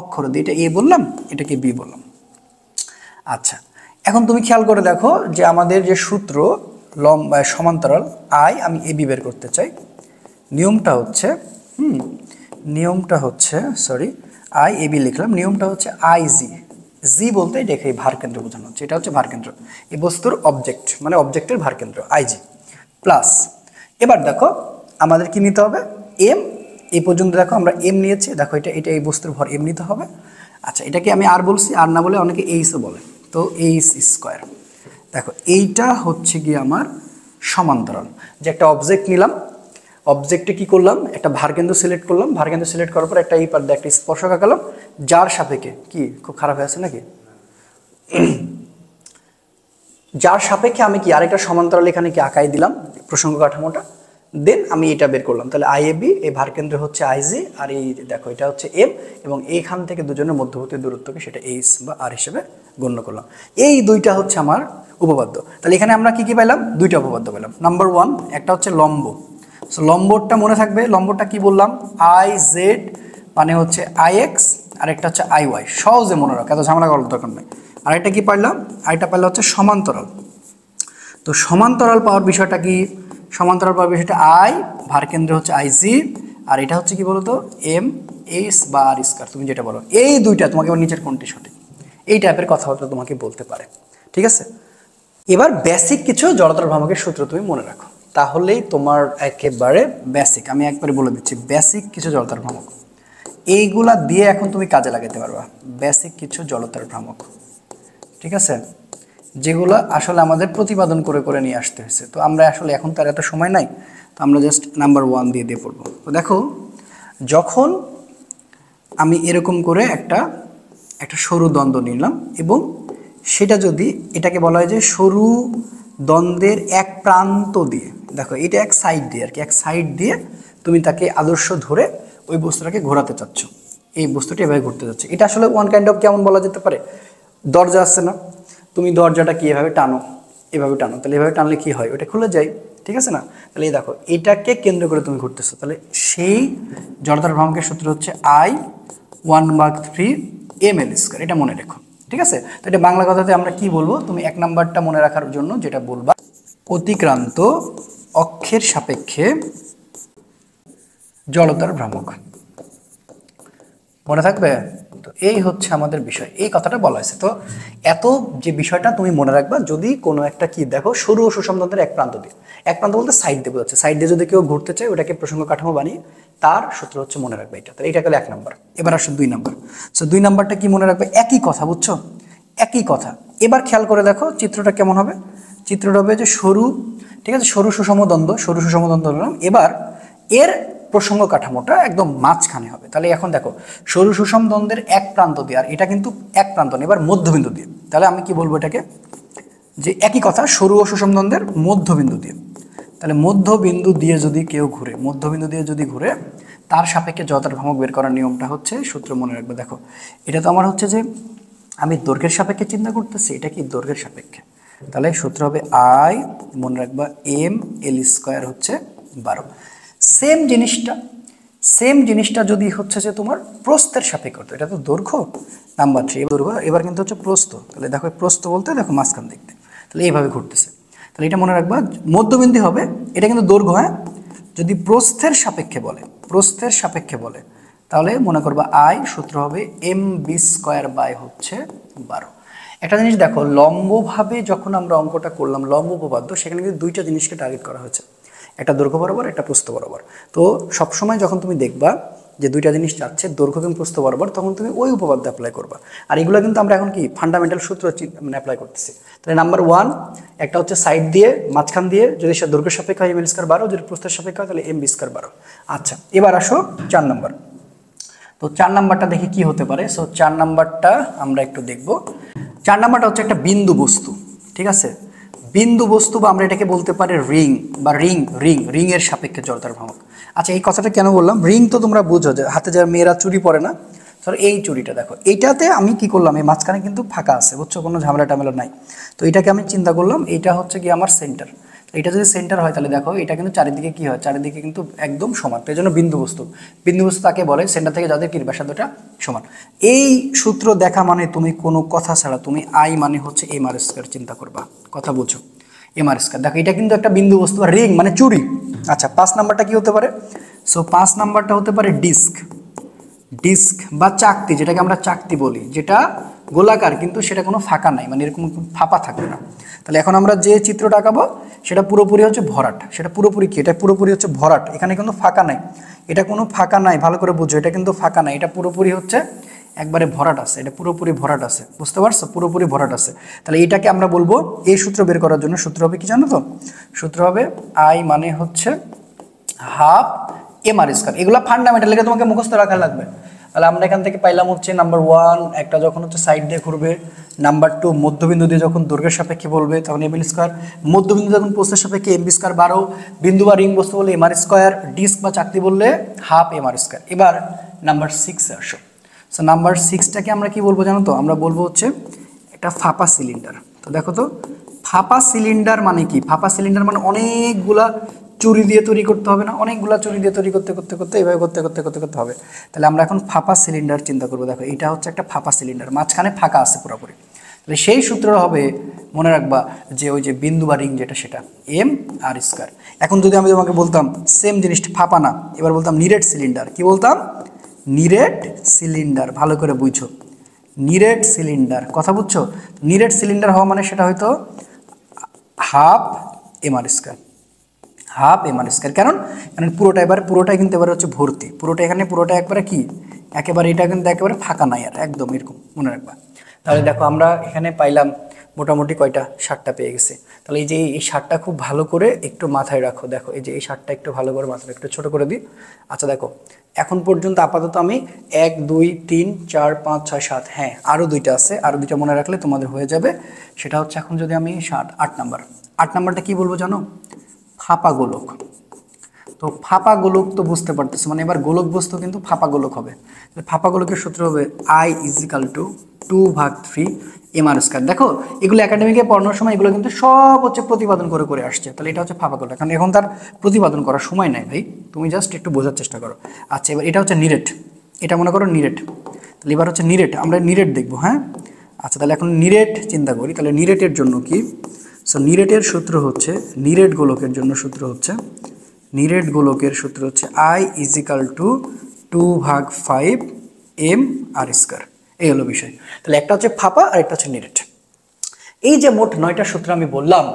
অক্ষর দিয়ে, এটা এ বললাম, এটাকে বি বললাম। আচ্ছা, এখন তুমি খেয়াল করে দেখো যে আমাদের যে সূত্র সমান্তরাল আই, আমি এ বি বের করতে চাই, নিয়মটা হচ্ছে সরি আই এ বি লিখলাম, নিয়মটা হচ্ছে আই জি। জি বলতে দেখে ভার কেন্দ্র বোঝানো হচ্ছে, এটা হচ্ছে ভার কেন্দ্র, এই বস্তুর অবজেক্ট মানে অবজেক্টের ভার কেন্দ্র আইজি প্লাস। এবার দেখো আমাদের কি নিতে হবে? এম। এই পর্যন্ত দেখো আমরা এম নিয়েছি, দেখো এটা এটা এই বস্তুর ভর এম নিতে হবে। আচ্ছা, এটাকে আমি আর বলছি, আর না বলে অনেকে এইচও বলে, তো এইচ স্কোয়ার। দেখো এইটা হচ্ছে কি আমার সমান্তরাল, যে একটা অবজেক্ট নিলাম, অবজেক্টে কি করলাম, একটা ভারকেন্দ্র সিলেক্ট করলাম, ভারকেন্দ্র সিলেক্ট করার পর একটা এই পার দিয়ে একটা স্পর্শক আঁকালাম, যার সাপেক্ষে কি খুব খারাপ হয়ে আছে নাকি, যার সাপেক্ষে আমি কি আরেকটা সমান্তরাল এখানে কি আঁকাই দিলাম প্রসঙ্গ কাঠামোটা, দেন আমি এটা বের করলাম। তাহলে আই এ বি, এই ভারকেন্দ্র হচ্ছে আইজি, আর এই দেখো এটা হচ্ছে এম, এবং এইখান থেকে দুজনের মধ্যবর্তী দূরত্বকে সেটা এইচ বা আর হিসেবে গণ্য করলাম। এই দুইটা হচ্ছে আমার উপপাদ্য। তাহলে এখানে আমরা কি কি পাইলাম? দুইটা উপপাদ্য পেলাম। নাম্বার ওয়ান, একটা হচ্ছে লম্ব। সো লম্বটা মনে থাকবে, লম্বটা কি বললাম, আই জেড মানে হচ্ছে আই এক্স, আর একটা হচ্ছে আই ওয়াই, সহজে মনে রাখো, এত ঝামেলা করার দরকার নেই। আরেকটা কি পাইলাম? আরেকটা পাইলাম হচ্ছে সমান্তরাল। তো সমান্তরাল পাওয়ার বিষয়টা কি? সমান্তরাল পাওয়ার বিষয়টা আই, ভারকেন্দ্র হচ্ছে আই জি, আর এটা হচ্ছে কি বলতো, এম এইচ বা আর স্কয়ার, তুমি যেটা বলো। এই দুইটা তোমাকে এবার নিচের কোনটি সঠিক, এই টাইপের কথাবার্তা তোমাকে বলতে পারে, ঠিক আছে? এবার বেসিক কিছু জড়তার ভ্রামকের সূত্র তুমি মনে রাখো, তাহলেই তোমার একেবারে বেসিক, আমি একবারে বলে দিচ্ছি, বেসিক কিছু জড়তার ভ্রামক, এইগুলা দিয়ে এখন তুমি কাজে লাগাতে পারবা। বেসিক কিছু জড়তার ভ্রামক, ঠিক আছে, যেগুলো আসলে আমাদের প্রতিপাদন করে করে নিয়ে আসতে হয়েছে। তো আমরা আসলে এখন তার এত সময় নাই, তো আমরা জাস্ট নাম্বার ওয়ান দিয়ে দিয়ে পড়বো। তো দেখো, যখন আমি এরকম করে একটা সরু দ্বন্দ্ব নিলাম, এবং সেটা যদি, এটাকে বলা হয় যে সরু দ্বন্দ্বের এক প্রান্ত দিয়ে, দেখো এটা এক সাইড দিয়ে আর কি, এক সাইড দিয়ে তুমি তাকে আদর্শ ধরে ওই বস্তুটাকে ঘোরাতে চাচ্ছ, এই বস্তুটা এভাবে ঘুরতে যাচ্ছে। এটা আসলে ওয়ান কাইন্ড অফ কেমন বলা যেতে পারে, দরজা আছে না, তুমি দরজাটা কি এভাবে টানো, এভাবে টানো, তাহলে এভাবে টানলে কি হয়, ওটা খুলে যায়, ঠিক আছে না? তাহলে এই দেখো এটাকে কেন্দ্র করে তুমি ঘুরতেছো, তাহলে সেই জড়তার ভ্রামকের সূত্র হচ্ছে আই 1/3 ml স্কয়ার, এটা মনে রেখো, ঠিক আছে? তো এটা বাংলা কথাতে আমরা কি বলবো, তুমি এক নাম্বারটা মনে রাখার জন্য যেটা বলবা, অতিক্রান্ত অক্ষের সাপেক্ষে জড়তার ভ্রামক, মনে থাকবে? তো এই হচ্ছে আমাদের বিষয়, এই কথাটা বলা হয়েছে। তো এত যে বিষয়টা তুমি মনে রাখবা, যদি কোনো একটা কি দেখো সরু ও সুষম দ্বন্দ্বের এক প্রান্ত দিয়ে, এক প্রান্ত বলতে সাইড দিয়ে বোঝাচ্ছে, সাইড দিয়ে যদি কেউ ঘুরতে চায় ওটাকে প্রসঙ্গ কাঠামো বানিয়ে তার সূত্র হচ্ছে মনে রাখবে এটা। তাহলে এটা গেল 1 নাম্বার। এবার আসো 2 নাম্বার। সো 2 নাম্বারটা কি মনে রাখবে? একই কথা, বুঝছো? একই কথা। এবার খেয়াল করে দেখো চিত্রটা কেমন হবে। চিত্রটা হবে যে সরু, ঠিক আছে, সরু সুষম দ্বন্দ্ব, সরু সুষম দ্বন্দ্ব হলাম। এবার এর প্রসঙ্গ কাঠামোটা একদম মাঝখানে হবে। তাহলে এখন দেখো সরু সুষম দ্বন্দ্বের এক প্রান্ত দিয়ে, আর এটা কিন্তু এক প্রান্ত না, এবার মধ্যবিন্দু দিয়ে। তাহলে আমি কি বলবো এটাকে, যে একই কথা সরু ও সুষম দ্বন্দ্বের মধ্যবিন্দু দিয়ে। তাহলে মধ্যবিন্দু দিয়ে যদি কেউ ঘুরে, মধ্যবিন্দু দিয়ে যদি ঘুরে, তার সাপেক্ষে জড়তার ভ্রামক বের করার নিয়মটা হচ্ছে, সূত্র মনে রাখবে। দেখো এটা তো আমার হচ্ছে যে আমি দৈর্ঘ্যের সাপেক্ষে চিন্তা করতেছি, এটা কি দৈর্ঘ্যের সাপেক্ষে। তাহলে সূত্র হবে আই, মনে রাখবা এম এল স্কোয়ার হচ্ছে 12। সেম জিনিসটা যদি হচ্ছে যে তোমার প্রস্থের সাপেক্ষে করতো, এটা তো দৈর্ঘ্য নাম্বার 3, দৈর্ঘ্য। এবার কিন্তু হচ্ছে প্রস্থ। তাহলে দেখো প্রস্থ বলতে দেখো মাঝখান দেখতে, তাহলে এইভাবে ঘুরতেছে। তাহলে এটা মনে রাখবা মধ্যবিন্দু হবে, এটা কিন্তু দৈর্ঘ্য। হ্যাঁ, যদি প্রস্থের সাপেক্ষে বলে, প্রস্থের সাপেক্ষে বলে, তাহলে মনে করবা আই, সূত্র হবে এম বি স্কোয়ার বাই হচ্ছে 12। একটা জিনিস দেখো, লম্বভাবে যখন আমরা অঙ্কটা করলাম, লম্ব উপপাদ্য, সেখানে কিন্তু দুইটা জিনিসকে টার্গেট করা হয়েছে, একটা দৈর্ঘ্য বরাবর, একটা প্রস্থ বরাবর। তো সবসময় যখন তুমি দেখবা যে দুইটা জিনিস যাচ্ছে দৈর্ঘ্য এবং প্রস্থ বরাবর, তখন তুমি ওই উপপাদ্য অ্যাপ্লাই করবা। আর এগুলো কিন্তু আমরা এখন কি ফান্ডামেন্টাল সূত্র মানে অ্যাপ্লাই করতেছি। তাহলে নাম্বার 1 একটা হচ্ছে সাইড দিয়ে, মাঝখান দিয়ে, যদি সে দৈর্ঘ্য সাপেক্ষ হয় এম এল স্কয়ার 12, যদি প্রস্থের সাপেক্ষ হয় তাহলে এম বি স্কয়ার 12। আচ্ছা, এবার আসো 4 নাম্বার। তো 4 নাম্বারটা দেখি কি হতে পারে। সো 4 নাম্বারটা আমরা একটু দেখব। 4 নাম্বারটা হচ্ছে একটা বিন্দু বস্তু, ঠিক আছে, বিন্দু বস্তু, বা আমরা এটাকে বলতে পারি রিং, বা রিং এর সাপেক্ষে জড়তার ভ্রামক। আচ্ছা, এই কথাটা কেন বললাম? রিং তো তোমরা বুঝো যে হাতে যারা মেয়েরা চুড়ি পরে না, ধরো এই চুড়িটা দেখো, এইটাতে আমি কি করলাম, এই মাঝখানে কিন্তু ফাঁকা আছে, বুঝছো, কোনো ঝামেলা টামেলা নাই। তো এটাকে আমি চিন্তা করলাম, এইটা হচ্ছে কি আমার সেন্টার। এটা যদি সেন্টার হয় তাহলে দেখো এটা কিন্তু চারিদিকে কি হয়, চারিদিকে কিন্তু একদম সমান। তো এই জন্য বিন্দু বস্তু তাকে বলে সেন্টার থেকে যাদের কি ব্যাসার্ধটা সমান। এই সূত্র দেখা মানে তুমি কোনো কথা ছাড়া তুমি আই মানে হচ্ছে এম আর স্কয়ার চিন্তা করবা, কথা বুঝো, এম আর স্কয়ার। দেখো এটা কিন্তু একটা বিন্দু বস্তু, রিং মানে চুড়ি। আচ্ছা, 5 নাম্বারটা কি হতে পারে? সো 5 নাম্বারটা হতে পারে ডিস্ক বা চাকতি, যেটাকে আমরা চাকতি বলি, যেটা গোলাকার কিন্তু সেটা কোনো ফাঁকা নাই, মানে এরকম ফাঁপা থাকবে না। তাহলে এখন আমরা যে চিত্রটা আঁকাবো সেটা পুরোপুরি হচ্ছে ভরাট, সেটা পুরোপুরি কি, এটা পুরোপুরি হচ্ছে ভরাট, এখানে কিন্তু ফাঁকা নাই, এটা কোনো ফাঁকা নাই, ভালো করে বুঝো, এটা কিন্তু ফাঁকা নাই, এটা পুরোপুরি হচ্ছে একবারে ভরাট আছে, এটা পুরোপুরি ভরাট আছে, বুঝতে পারছো, পুরোপুরি ভরাট আছে। তাহলে এটাকে আমরা বলবো, এই সূত্র বের করার জন্য সূত্র হবে কি জানো তো? সূত্র হবে আই মানে হচ্ছে হাফ এম আর স্কয়ার। এগুলো ফান্ডামেন্টাল, এগুলো তোমাকে মুখস্থ রাখা লাগবে। তাহলে আমরা এখান থেকে পাইলাম হচ্ছে নাম্বার 1 একটা যখন হচ্ছে সাইড দিয়ে ঘুরবে, নাম্বার 2 মধ্যবিন্দু দিয়ে যখন দৈর্ঘ্যের সাপেক্ষে বলবে তখন এম এল স্কয়ার, মধ্যবিন্দু যখন প্রস্থের সাপেক্ষে এম বি স্কয়ার 12, বিন্দু বা রিং বস্তু বললে এম আর স্কয়ার, ডিস্ক বা চাকতি বললে হাফ এম আর স্কয়ার। এবার নাম্বার 6 এ আসো। সো নাম্বার 6টাকে আমরা কি বলবো জানো তো? আমরা বলবো হচ্ছে একটা ফাঁপা সিলিন্ডার। তো দেখো তো, ফাঁপা সিলিন্ডার মানে কি? ফাঁপা সিলিন্ডার মানে অনেকগুলা চুরি দিয়ে তৈরি করতে হবে না, অনেকগুলা চুরি দিয়ে তৈরি করতে করতে করতে এইভাবে করতে হবে। তাহলে আমরা এখন ফাঁপা সিলিন্ডার চিন্তা করবো। দেখো এটা হচ্ছে একটা ফাঁপা সিলিন্ডার, মাঝখানে ফাঁকা আছে পুরোপুরি। তাহলে সেই সূত্রটা হবে, মনে রাখবা, যে ওই যে বিন্দু বা রিং যেটা, সেটা এম আর স্কয়ার। এখন যদি আমি তোমাকে বলতাম সেম জিনিসটা ফাঁপা না, এবার বলতাম নিরেট সিলিন্ডার, কি বলতাম? নিরেট সিলিন্ডার, ভালো করে বুঝছো, নিরেট সিলিন্ডার, কথা বুঝছো? নিরেট সিলিন্ডার হওয়া মানে সেটা হয়তো half M R square, half M R square. কারণ পুরোটাই কিন্তু এবারে হচ্ছে ভর্তি, পুরোটা একবারে কি, একেবারে এটা কিন্তু একেবারে ফাঁকা নাই আর, একদম এরকম মনে রাখবা। তাহলে দেখো আমরা এখানে পাইলাম মোটামুটি কয়টা, 7টা পেয়ে গেছে। তাহলে এই যে এই 7টা খুব ভালো করে একটু মাথায় রাখো। দেখো এই যে এই 7টা একটু ভালো করে মাথায় একটু ছোট করে দিই। আচ্ছা দেখো, এখন পর্যন্ত আপাতত আমি 1 2 3 4 5 6 7, হ্যাঁ আরও 2টা আছে, আরও 2টা মনে রাখলে তোমাদের হয়ে যাবে। সেটা হচ্ছে এখন যদি আমি 8 নাম্বারটা কি বলবো জানো? ফাঁপা গোলক। তো ফাঁপা গোলক তো বুঝতে পারতেছো, মানে এবার গোলক বস্তু কিন্তু ফাঁপা গোলক হবে। ফাঁপা গোলকের সূত্র হবে I = 2/3 এম আর স্কয়ার। দেখো এগুলো একাডেমিকে পড়ানোর সময় এগুলো কিন্তু সব হচ্ছে প্রতিপাদন করে আসছে। তাহলে এটা হচ্ছে ফাঁপা গোলক, কারণ এখন তার প্রতিপাদন করার সময় নাই ভাই, তুমি জাস্ট একটু বোঝার চেষ্টা করো। আচ্ছা, এবার এটা হচ্ছে নিরেট, এটা মনে করো নিরেট। তাহলে এবার হচ্ছে নিরেট, আমরা নিরেট দেখবো। হ্যাঁ আচ্ছা, তাহলে এখন নিরেট চিন্তা করি। তাহলে নিরেটের জন্য কি? সো নিরেটের সূত্র হচ্ছে, নিরেট গোলকের জন্য সূত্র হচ্ছে, I = 2/5 এম আর স্কোয়ার, এই হলো বিষয়। তাহলে একটা হচ্ছে ফাঁপা আর একটা হচ্ছে নিরেট। এই যে মোট 9টা সূত্র আমি বললাম,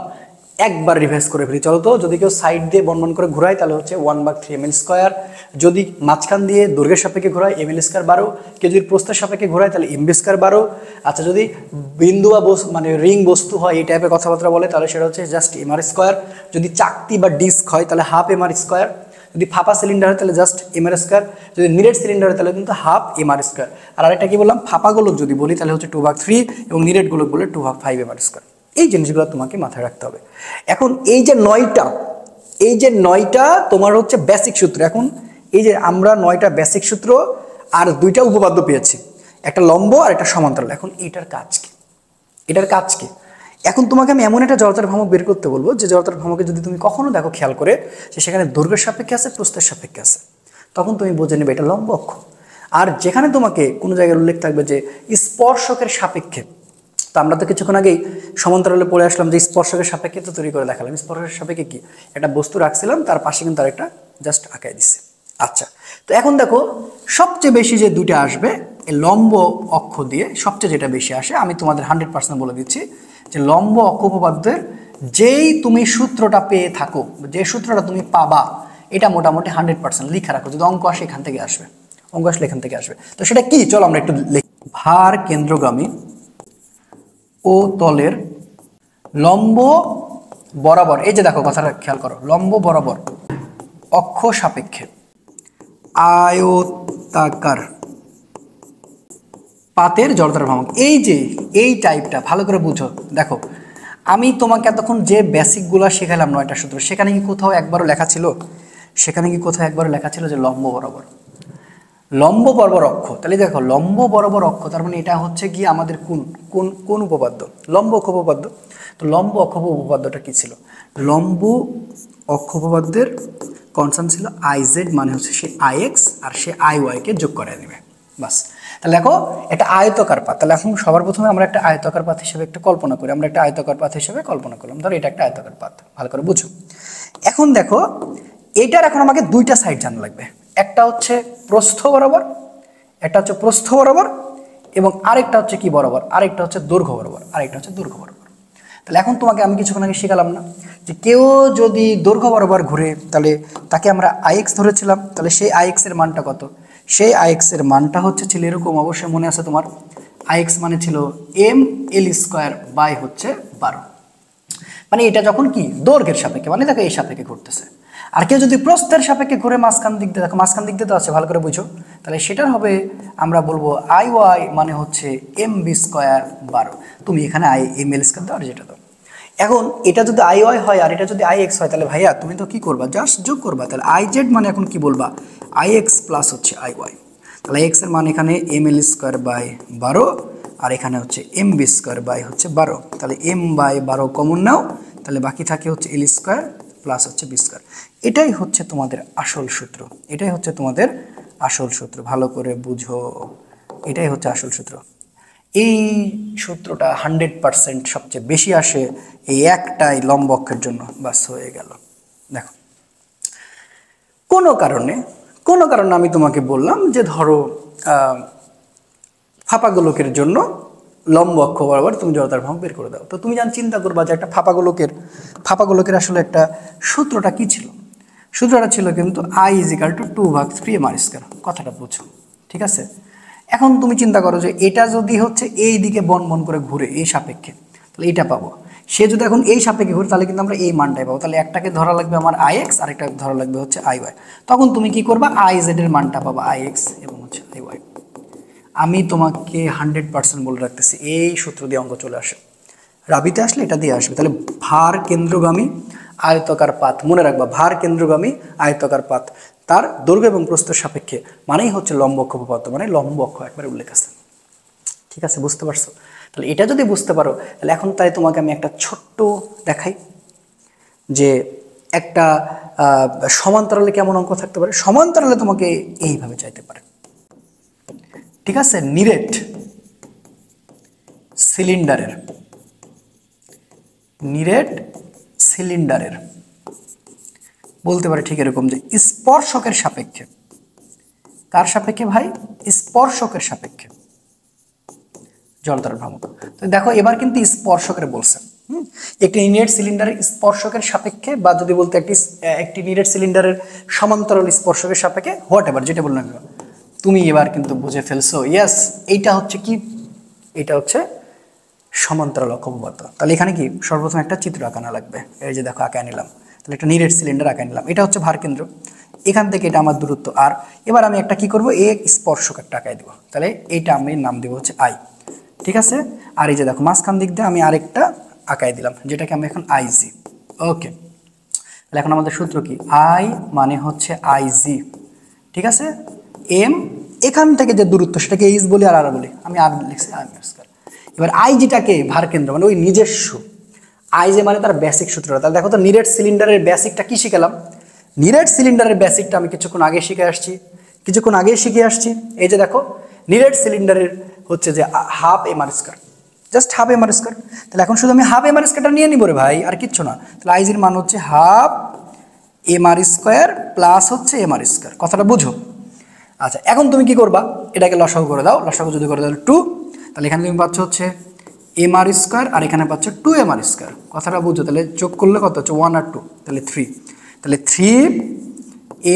একবার রিভাইজ করে ফেলি চলো তো। যদি কেউ সাইড দিয়ে বন করে ঘুরায় তাহলে হচ্ছে 1/3 ml স্কোয়ার, যদি মাঝখান দিয়ে দৈর্ঘ্যের সাপেক্ষে ঘোরায় ml স্কোয়ার 12, কেউ যদি প্রস্থের সাপেক্ষে ঘোরায় তাহলে mb স্কোয়ার 12। আচ্ছা যদি বিন্দু বা মানে রিং বস্তু হয় এই টাইপের কথাবার্তা বলে তাহলে সেটা হচ্ছে জাস্ট mr স্কোয়ার। যদি চাকতি বা ডিস্ক হয় তাহলে হাফ mr স্কোয়ার। যদি ফাঁপা সিলিন্ডার হয় তাহলে জাস্ট mr স্কোয়ার। যদি নিরেট সিলিন্ডার হয় তাহলে কিন্তু হাফ mr স্কোয়ার। আর আরেকটা কি বললাম, ফাঁপা গোলক যদি বলি তাহলে হচ্ছে 2/3 এবং নিরেট গোলক বলে 2/5 mr স্কোয়ার। এই জিনিসগুলো তোমাকে মাথায় রাখতে হবে। এখন এই যে 9টা তোমার হচ্ছে বেসিক সূত্র। এখন এই যে আমরা 9টা বেসিক সূত্র আর 2টা উপপাদ্য পেয়েছি, একটা লম্ব আর একটা সমান্তরাল। এখন এটার কাজ কি? এখন তোমাকে আমি এমন একটা জড়তার ভ্রামক বের করতে বলবো যে জড়তার ভ্রামকে যদি তুমি কখনো দেখো খেয়াল করে যে সেখানে দৈর্ঘ্যের সাপেক্ষে আছে, প্রস্থের সাপেক্ষে আছে, তখন তুমি বুঝে নেবে এটা লম্ব অক্ষ। আর যেখানে তোমাকে কোনো জায়গায় উল্লেখ থাকবে যে স্পর্শকের সাপেক্ষে, তো আমরা তো কিছুক্ষণ আগেই সমান্তরালে পড়ে আসলাম যে স্পর্শকের সাপেক্ষে তো তৈরি করে দেখালাম। স্পর্শকের সাপেক্ষে কি একটা বস্তু রাখছিলাম, তার পাশে কিন্তু আরেকটা জাস্ট আঁকাই দিচ্ছে। আচ্ছা, তো এখন দেখো সবচেয়ে বেশি যে 2টা আসবে এই লম্ব অক্ষ দিয়ে, সবচেয়ে যেটা বেশি আসে আমি তোমাদের 100% বলে দিচ্ছি যে লম্ব অক্ষ উপপাদ্যের যেই তুমি সূত্রটা পেয়ে থাকো, যে সূত্রটা তুমি পাবা, এটা মোটামুটি 100% লিখে রাখো। যদি অঙ্ক আসে এখান থেকে আসবে, এখান থেকে আসবে। তো সেটা কি, চলো আমরা একটু লিখি। ভার কেন্দ্রগামী ও তলের লম্ব বরাবর, এই যে দেখো কথাটা খেয়াল করো, লম্ব বরাবর অক্ষ সাপেক্ষে আয়তাকার পাতের জড়তার ভ্রামক। এই যে এই টাইপটা ভালো করে বুঝো। দেখো আমি তোমাকে এতক্ষণ যে বেসিকগুলো শেখালাম 9টা সূত্র, সেখানে কি কোথাও একবারও লেখা ছিল যে লম্ব বরাবর অক্ষ? তাহলে দেখো লম্ব বরাবর অক্ষ, তার মানে এটা হচ্ছে গিয়ে আমাদের কোন উপপাদ্য? লম্ব অক্ষ উপপাদ্য। তো লম্ব অক্ষ উপপাদ্যটা কি ছিল? লম্ব অক্ষ উপপাদ্যের কনস্ট্যান্ট ছিল আইজেড, মানে হচ্ছে সে আইএক্স আর সে আইওয়াই কে যোগ করে নেবে, বাস। তাহলে দেখো এটা আয়তকার পাত। তাহলে এখন সবার প্রথমে আমরা একটা আয়তকার পাত হিসেবে একটা কল্পনা করি। আমরা একটা আয়তকার পাত হিসেবে কল্পনা করলাম, ধরো এটা একটা আয়তকার পাত, ভালো করে বুঝো। এখন দেখো এটার এখন আমাকে 2টা সাইড জানা লাগবে। একটা হচ্ছে প্রস্থ বরাবর, এবং আরেকটা হচ্ছে কি বরাবর? আরেকটা হচ্ছে দৈর্ঘ্য বরাবর। তাহলে এখন তোমাকে আমি কিছুক্ষণ আগে শেখালাম না যে কেউ যদি দৈর্ঘ্য বরাবর ঘুরে তাহলে তাকে আমরা আইএক্স ধরেছিলাম। তাহলে সেই আইএক্স এর মানটা কত? সেই আইএক্স এর মানটা ছিল এরকম, অবশ্যই মনে আছে তোমার। আইএক্স মানে ছিল ml স্কোয়ার বাই হচ্ছে 12। মানে এটা যখন কি দৈর্ঘ্যের সাপেক্ষে, মানে দেখো এই সাপেক্ষে ঘুরতেছে। আর কেউ যদি প্রস্থের সাপেক্ষে ঘুরে মাঝখান দিক দিয়ে, দেখো মাঝখান দিক দিয়ে তো আছে, ভালো করে বুঝো। তাহলে সেটার হবে আমরা বলবো আইওয়াই মানে হচ্ছে mb স্কোয়ার 12। তুমি এখানে ml স্কোয়ার দাও আর যেটা দাও। এখন এটা যদি আইওয়াই হয় আর এটা যদি আইএক্স হয় তাহলে ভাইয়া তুমি তো কি করবা, জাস্ট যোগ করবা। তাহলে আইজেড মানে এখন কি বলবা? আইএক্স প্লাস হচ্ছে আইওয়াই। তাহলে এক্স এর মান এখানে ml স্কোয়ার বাই 12 আর এখানে হচ্ছে mb স্কোয়ার বাই হচ্ছে 12। তাহলে m/12 কমন নাও, তাহলে বাকি থাকে হচ্ছে l স্কোয়ার প্লাস হচ্ছে b স্কোয়ার। এটাই হচ্ছে তোমাদের আসল সূত্র, ভালো করে বুঝো। এটাই হচ্ছে আসল সূত্র। এই সূত্রটা 100% সবচেয়ে বেশি আসে এই একটাই লম্ব অক্ষের জন্য, বাস হয়ে গেল। দেখো কোনো কারণে আমি তোমাকে বললাম যে ধরো ফাঁপা গোলকের জন্য লম্ব অক্ষ বরাবর তুমি জড়তার ভ্রামক বের করে দাও। তো তুমি চিন্তা করবা যে একটা ফাঁপা গোলকের আসলে একটা সূত্রটা কি ছিল? সূত্রটা ছিল কিন্তু I = 2/3 mr স্কয়ার। কথাটা বুঝো, ঠিক আছে? এখন তুমি চিন্তা করো যে এটা যদি হচ্ছে এই দিকে বন করে ঘুরে এই সাপেক্ষে, তাহলে এটা পাবো। সে যদি এখন এই সাপেক্ষে ঘুরে তাহলে কিন্তু আমরা এই মানটাই পাবো। তাহলে একটাকে ধরা লাগবে আমার IX আর একটা ধরা লাগবে হচ্ছে IY। তখন তুমি কি করবা? IZ এর মানটা পাবা IX এবং হচ্ছে IY। আমি তোমাকে 100% বলে রাখতেছি এই সূত্র দিয়ে অঙ্ক চলে আসে, রাবিতে আসলে এটা দিয়ে আসবে। তাহলে ভার কেন্দ্রগামী আয়তকার পাত, মনে রাখবা ভার কেন্দ্রগামী আয়তকার পাত, তার দৈর্ঘ্য এবং প্রস্থের সাপেক্ষে মানেই হচ্ছে লম্ব অক্ষ উপপাদ্য, মানে লম্ব অক্ষ একবারে উল্লেখ আছে। ঠিক আছে, বুঝতে পারছো? তাহলে এটা যদি বুঝতে পারো তাহলে এখন তাই তোমাকে আমি একটা ছোট্ট দেখাই যে একটা সমান্তরালে কেমন অঙ্ক থাকতে পারে। সমান্তরালে তোমাকে এইভাবে চাইতে পারে, ঠিক আছে? নিরেট সিলিন্ডারের বলতে পারে ঠিক এরকম যে স্পর্শকের সাপেক্ষে, কার সাপেক্ষে ভাই? স্পর্শকের সাপেক্ষে জড়তার ভ্রামক। তো দেখো এবার কিন্তু স্পর্শকের বলছে, একটি নিরেট সিলিন্ডারের স্পর্শকের সাপেক্ষে, বা যদি বলতে একটি নিরেট সিলিন্ডারের সমান্তরাল স্পর্শকের সাপেক্ষে, হোয়াট এভার যেটা বললাম। তুমি এবার কিন্তু বুঝে ফেলছো, ইয়েস এইটা হচ্ছে কি, এটা হচ্ছে সমান্তরাল অক্ষপদার্থ। তাহলে এখানে কি সর্বপ্রথম একটা চিত্র আঁকানো লাগবে। এই যে দেখো আঁকায় নিলাম, তাহলে একটা নিরেট সিলিন্ডার আঁকায় নিলাম, এটা হচ্ছে ভারকেন্দ্র, এখান থেকে এটা আমার দূরত্ব আর। এবার আমি একটা কি করব, এ স্পর্শক একটা আঁকায় দেবো, তাহলে এইটা আমি নাম দেবো হচ্ছে আই, ঠিক আছে। আর এই যে দেখো মাঝখান দিক দিয়ে আমি আরেকটা আঁকায় দিলাম, যেটাকে আমি এখন আইজি। ওকে, তাহলে এখন আমাদের সূত্র কি, আই মানে হচ্ছে আইজি, ঠিক আছে। এম এখান থেকে যে দূরত্ব সেটাকে এইচ বলি আর আর বলি, আমি আর লিখছি আর স্কয়ার। এবার আইজিটাকে ভারকেন্দ্র মানে ওই নিজস্ব, আইজে মানে তার বেসিক সূত্রটা। তাহলে দেখো তো নিরেট সিলিন্ডারের বেসিকটা কি শিখালাম, নিরেট সিলিন্ডারের বেসিকটা আমি কিছুক্ষণ আগে শিখে আসছি। এই যে দেখো নিরেট সিলিন্ডারের হচ্ছে যে half M R square, just half M R square. তাহলে এখন শুধু আমি হাফ এম আর স্কয়ারটা নিয়ে নিব রে ভাই, আর কিচ্ছু না। তাহলে আইজির মান হচ্ছে half M R square plus হচ্ছে এম আর স্কয়ার, কথাটা বুঝো। আচ্ছা এখন তুমি কি করবা, এটাকে লসাগু করে দাও, লসাগু যদি করে দাও 2, তাহলে এখানে তুমি পাচ্ছ হচ্ছে এম আর স্কয়ার আর এখানে পাচ্ছ 2 এম আর স্কয়ার, কথাটা বুঝো। তাহলে যোগ করলে কত হচ্ছে 1 আর 2, তাহলে 3, তাহলে 3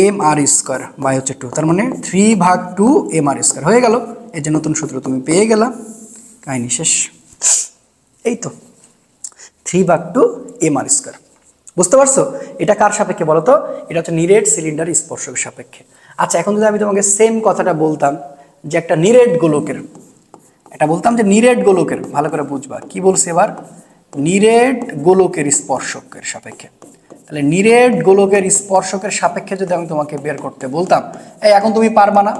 এম আর স্কয়ার বাই হচ্ছে 2, তার মানে 3/2 এম আর স্কয়ার হয়ে গেল। এই যে নতুন সূত্র তুমি পেয়ে গেলা, কাহিনী শেষ। এই তো 3/2 এম আর স্কয়ার, বুঝতে পারছো? এটা কার সাপেক্ষে বলো তো, এটা হচ্ছে নিরেট সিলিন্ডার স্পর্শকের সাপেক্ষে। আচ্ছা এখন যদি আমি তোমাকে সেম কথাটা বলতাম যে একটা নিরেট গোলকের, এটা বলতাম যে নিরেট গোলকের, ভালো করে বুঝবা কি বলছে এবার, নিরেট গোলকের স্পর্শকের সাপেক্ষে। তাহলে নিরেট গোলকের স্পর্শকের সাপেক্ষে যদি আমি তোমাকে বের করতে বলতাম, এই এখন তুমি পারবা না।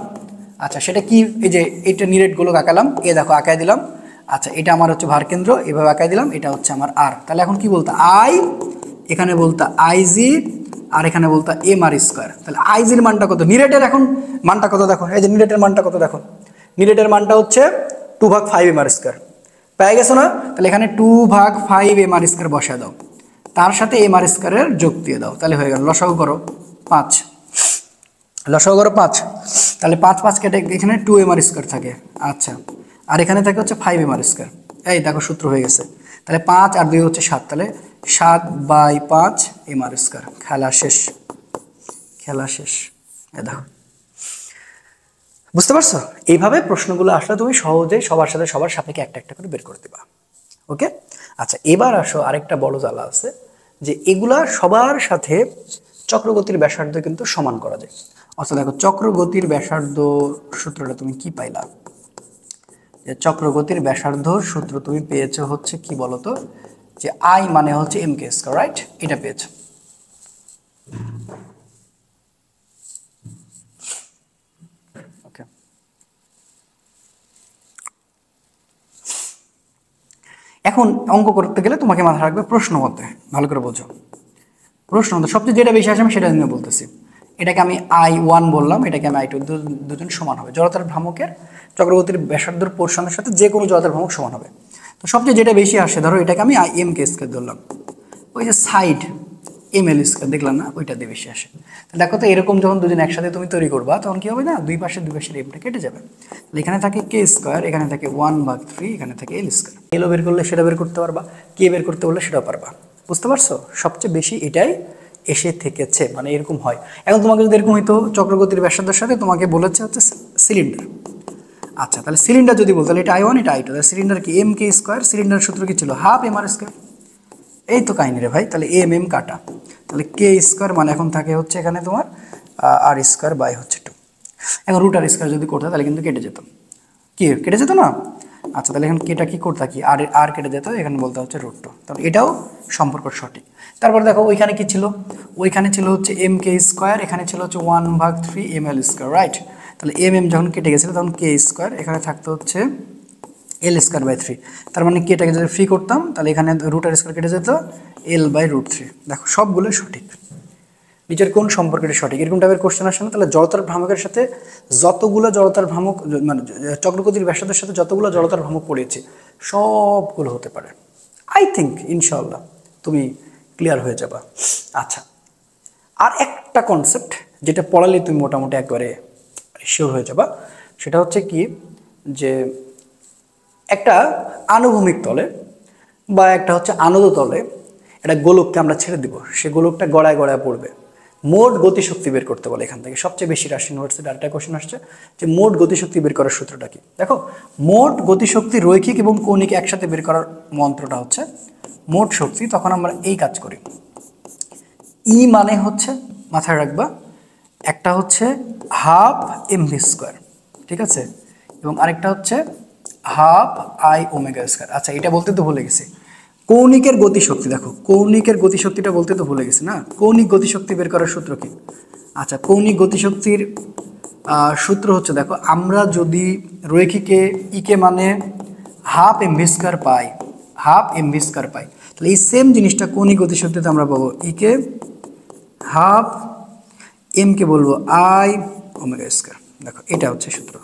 আচ্ছা সেটা কি, এই যে এটা নিরেট গোলক আঁকালাম, এ দেখো আঁকায় দিলাম। আচ্ছা এটা আমার হচ্ছে ভারকেন্দ্র, এভাবে আঁকায় দিলাম, এটা হচ্ছে আমার আর। তাহলে এখন কি বলতো আই, এখানে বলতো আইজি, আর এখানে বলতো এম আর স্কয়ার। তাহলে আইজির মানটা কত, নিরেটের এখন মানটা কত দেখো, এই যে নিরেটের মানটা কত দেখো, নিরেটের মানটা হচ্ছে 2/5 এম আর স্কয়ার, পেয়ে গেছো না? তাহলে এখানে 2/5 এম আর স্কয়ার বসা দাও, তার সাথে এম আর স্কয়ারের যোগ দিয়ে দাও, তাহলে হয়ে গেল। লসাগু করো 5, লসাগু করো 5, তাহলে 5 কেটে এখানে 2 এম আর স্কয়ার থাকে। আচ্ছা আর এখানে থাকে হচ্ছে 5 এম আর স্কয়ার, এই দেখো সূত্র হয়ে গেছে। তাহলে 5 আর 2 হচ্ছে 7, তাহলে 7/5 এম আর স্কয়ার। খেলা শেষ, খেলা শেষ। এই দেখো, বুঝতে পারছো? এইভাবে প্রশ্নগুলো আসলে তুমি সহজেই সবার সাথে সবার সাপেক্ষে একটা একটা করে বের করে দিবা। ওকে, আচ্ছা এবার আসো আরেকটা বড় জ্বালা আছে, যে এগুলা সবার সাথে চক্রগতির ব্যাসার্ধ কিন্তু সমান করা যায়। অর্থাৎ দেখো চক্রগতির ব্যাসার্ধ সূত্রটা তুমি কি পাইলা, যে চক্রগতির ব্যাসার্ধ সূত্র তুমি পেয়েছো হচ্ছে কি বলতো, যে আই মানে হচ্ছে এম কে স্কয়ার, রাইট? এটা পেয়েছো। ওকে, এখন অঙ্ক করতে গেলে তোমাকে মাথায় রাখবে প্রশ্ন মতে, ভালো করে বোঝো। প্রশ্ন মতে সবচেয়ে যেটা বেশি আসে আমি সেটা নিয়ে বলতেছি। এটাকে আমি I1 বললাম, এটাকে আমি I2, দুজন সমান হবে। জড়তার ভ্রামকের চক্রগতির ব্যাসার্ধর পোর্শনের সাথে যে কোনো জড়তার ভ্রামক সমান হবে। তো সবচেয়ে যেটা বেশি আসে ধরো এটাকে আমি এম কে স্কয়ার ধরলাম, ওই যে সাইড এম এল স্কয়ার দেখলাম না, ওইটা দিয়ে বেশি আসে। দেখো তো এরকম যখন দুজন একসাথে তুমি তৈরি করবা তখন কি হবে না, দুই পাশের এমটা কেটে যাবে। এখানে থাকে কে স্কয়ার, এখানে থাকে 1/3, এখানে থাকে এল স্কয়ার। এলও বের করলে সেটা বের করতে পারবা, কে বের করতে বললে সেটাও পারবা। বুঝতে পারছো? সবচেয়ে বেশি এটাই এসে থেকেছে, মানে এরকম হয়। এখন তোমাকে যদি এরকম হইতো চক্রগতির ব্যাসার্ধের সাথে তোমাকে বলেছে হচ্ছে সিলিন্ডার। আচ্ছা তাহলে সিলিন্ডার যদি বলতো তাহলে এটা I1, এটা I2, তাহলে সিলিন্ডার কি এম কে স্কয়ার, সিলিন্ডার সূত্র কি ছিল হাফ এম আর স্কয়ার। এই তো কাহিনী রে ভাই, তাহলে এম এম কাটা, তাহলে কে স্কয়ার মানে এখন থাকে হচ্ছে এখানে তোমার আর স্কয়ার বাই হচ্ছে 2। এখন রুট আর স্কয়ার যদি করতে তাহলে কিন্তু কেটে যেত, কি কেটে যেত না? আচ্ছা তাহলে এখন কেটা কি করতে কি আর আর কেটে যেত, এখানে বলতে হচ্ছে √2, তাহলে এটাও সম্পর্ক সঠিক। তারপর দেখো ওইখানে কি ছিল, ওইখানে ছিল হচ্ছে এম কে স্কয়ার, এখানে ছিল হচ্ছে 1/3 এম এল স্কয়ার, রাইট? তাহলে এম এম যখন কেটে গেছিল তখন কে স্কয়ার, এখানে থাকতো হচ্ছে এল স্কয়ার বাই 3, তার মানে কেটাকে যদি ফ্রি করতাম তাহলে এখানে রুট আর স্কয়ার কেটে যেত L/√3। দেখো সবগুলো সঠিক। নিচের কোন সম্পর্কটি সঠিক, এরকম টাইপের কোশ্চেন আসে না? তাহলে জড়তার ভ্রামকের সাথে যতগুলো জড়তার ভ্রামক, মানে চক্রগতির ব্যাসার্ধের সাথে যতগুলো জড়তার ভ্রামক পড়েছে সবগুলো হতে পারে। আই থিঙ্ক ইনশাআল্লাহ তুমি ক্লিয়ার হয়ে যাবা। আচ্ছা আর একটা কনসেপ্ট যেটা পড়ালে তুমি মোটামুটি একবারে শিওর হয়ে যাবা, সেটা হচ্ছে কি যে একটা আনুভূমিক তলে বা একটা হচ্ছে আনত তলে একটা গোলককে আমরা ছেড়ে দিব, সে গোলকটা গড়ায় গড়ায় পড়বে। মোট গতিশক্তি বের করতে বলে এখান থেকে, সবচেয়ে বেশি রাশি ইউনিভার্সিটি আরেকটা কোশ্চেন আসছে যে মোট গতিশক্তি বের করার সূত্রটা কি। দেখো, মোট গতিশক্তি রৈখিক এবং কৌণিক একসাথে বের করার মন্ত্রটা হচ্ছে মোট শক্তি। তখন আমরা এই কাজ করি, ই মানে হচ্ছে মাথায় রাখবা একটা হচ্ছে হাফ এমভি স্কোয়ার, ঠিক আছে, এবং আরেকটা হচ্ছে হাফ আই ওমেগা স্কোয়ার। আচ্ছা, এটা বলতে তো ভুলে গেছি, কৌণিকের গতিশক্তি, দেখো কৌণিকের গতিশক্তিটা বলতে তো ভুলে গেছি না। কৌণিক গতিশক্তি বের করার সূত্র কি? আচ্ছা, কৌণিক গতিশক্তির সূত্র হচ্ছে, দেখো আমরা যদি রৈখিকে ইকে মানে হাফ এমভি স্কোয়ার পাই, হাফ এমভি স্কোয়ার পাই, তাহলে এই সেম জিনিসটা কৌণিক গতিশক্তিতে আমরা পাবো ইকে হাফ এম কে বলবো আই ওমেগা স্কোয়ার। দেখো, এটা হচ্ছে সূত্র।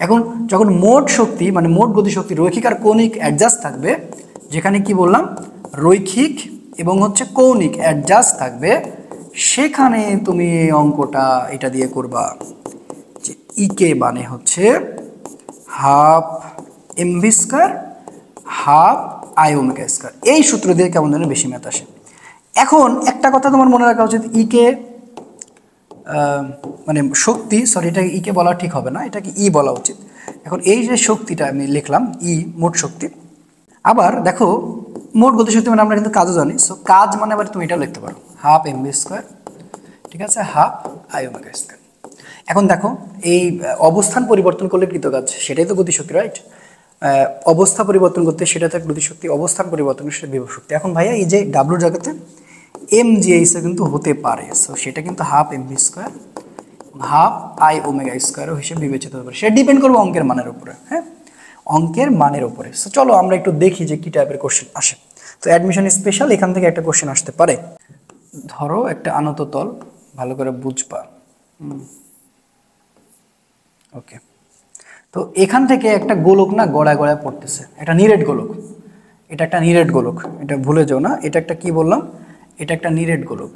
এখন যখন মোট শক্তি মানে মোট গতিশক্তি রৈখিক আর কৌণিক অ্যাডজাস্ট থাকবে, যেখানে কি বললাম রৈখিক এবং হচ্ছে কৌণিক অ্যাডজাস্ট থাকবে, সেখানে তুমি এই অঙ্কটা এটা দিয়ে করবা যে ইকে মানে হচ্ছে half MV square half I omega square. এই সূত্র দিয়ে কেমন যেন বেশি ম্যাথ আসে। এখন একটা কথা তোমার মনে রাখা উচিত, ইকে মানে শক্তি, সরি এটা ইকে বলা ঠিক হবে না, এটাকে ই বলা উচিত। এখন এই যে শক্তিটা আমি লিখলাম ই মোট শক্তি, আবার দেখো মোট গতিশক্তি মানে আমরা কিন্তু কাজও জানি, সো কাজ মানে আবার তুমি এটা লিখতে পারো হাফ এমভি স্কোয়ার, ঠিক আছে, হাফ আই ওমেগা স্কোয়ার। এখন দেখো এই অবস্থান পরিবর্তন করলে কৃতকাজ, সেটাই তো গতিশক্তি, রাইট? অবস্থা পরিবর্তন করতে সেটা তো গতিশক্তি, অবস্থান পরিবর্তন সেটা বিভব শক্তি। এখন ভাইয়া এই যে ডাব্লুর জায়গাতে এম জিএইচ কিন্তু হতে পারে, সো সেটা কিন্তু half MV square half I omega স্কোয়ারও হিসেবে বিবেচিত হতে পারে। সেটা ডিপেন্ড করবে অঙ্কের মানের উপরে, হ্যাঁ, অঙ্কের মানের উপরে। সো চলো আমরা একটু দেখি যে কি টাইপের কোশ্চেন আসে। তো অ্যাডমিশন স্পেশাল, এখান থেকে একটা কোশ্চেন আসতে পারে। ধরো একটা আনত তল, ভালো করে বুঝবা, ওকে। তো এখান থেকে একটা গোলক না গড়ায় গড়ায় পড়তেছে, এটা নিরেট গোলক, এটা একটা নিরেট গোলক, এটা ভুলে যাও না, এটা একটা কি বললাম, এটা একটা নিরেট গোলক।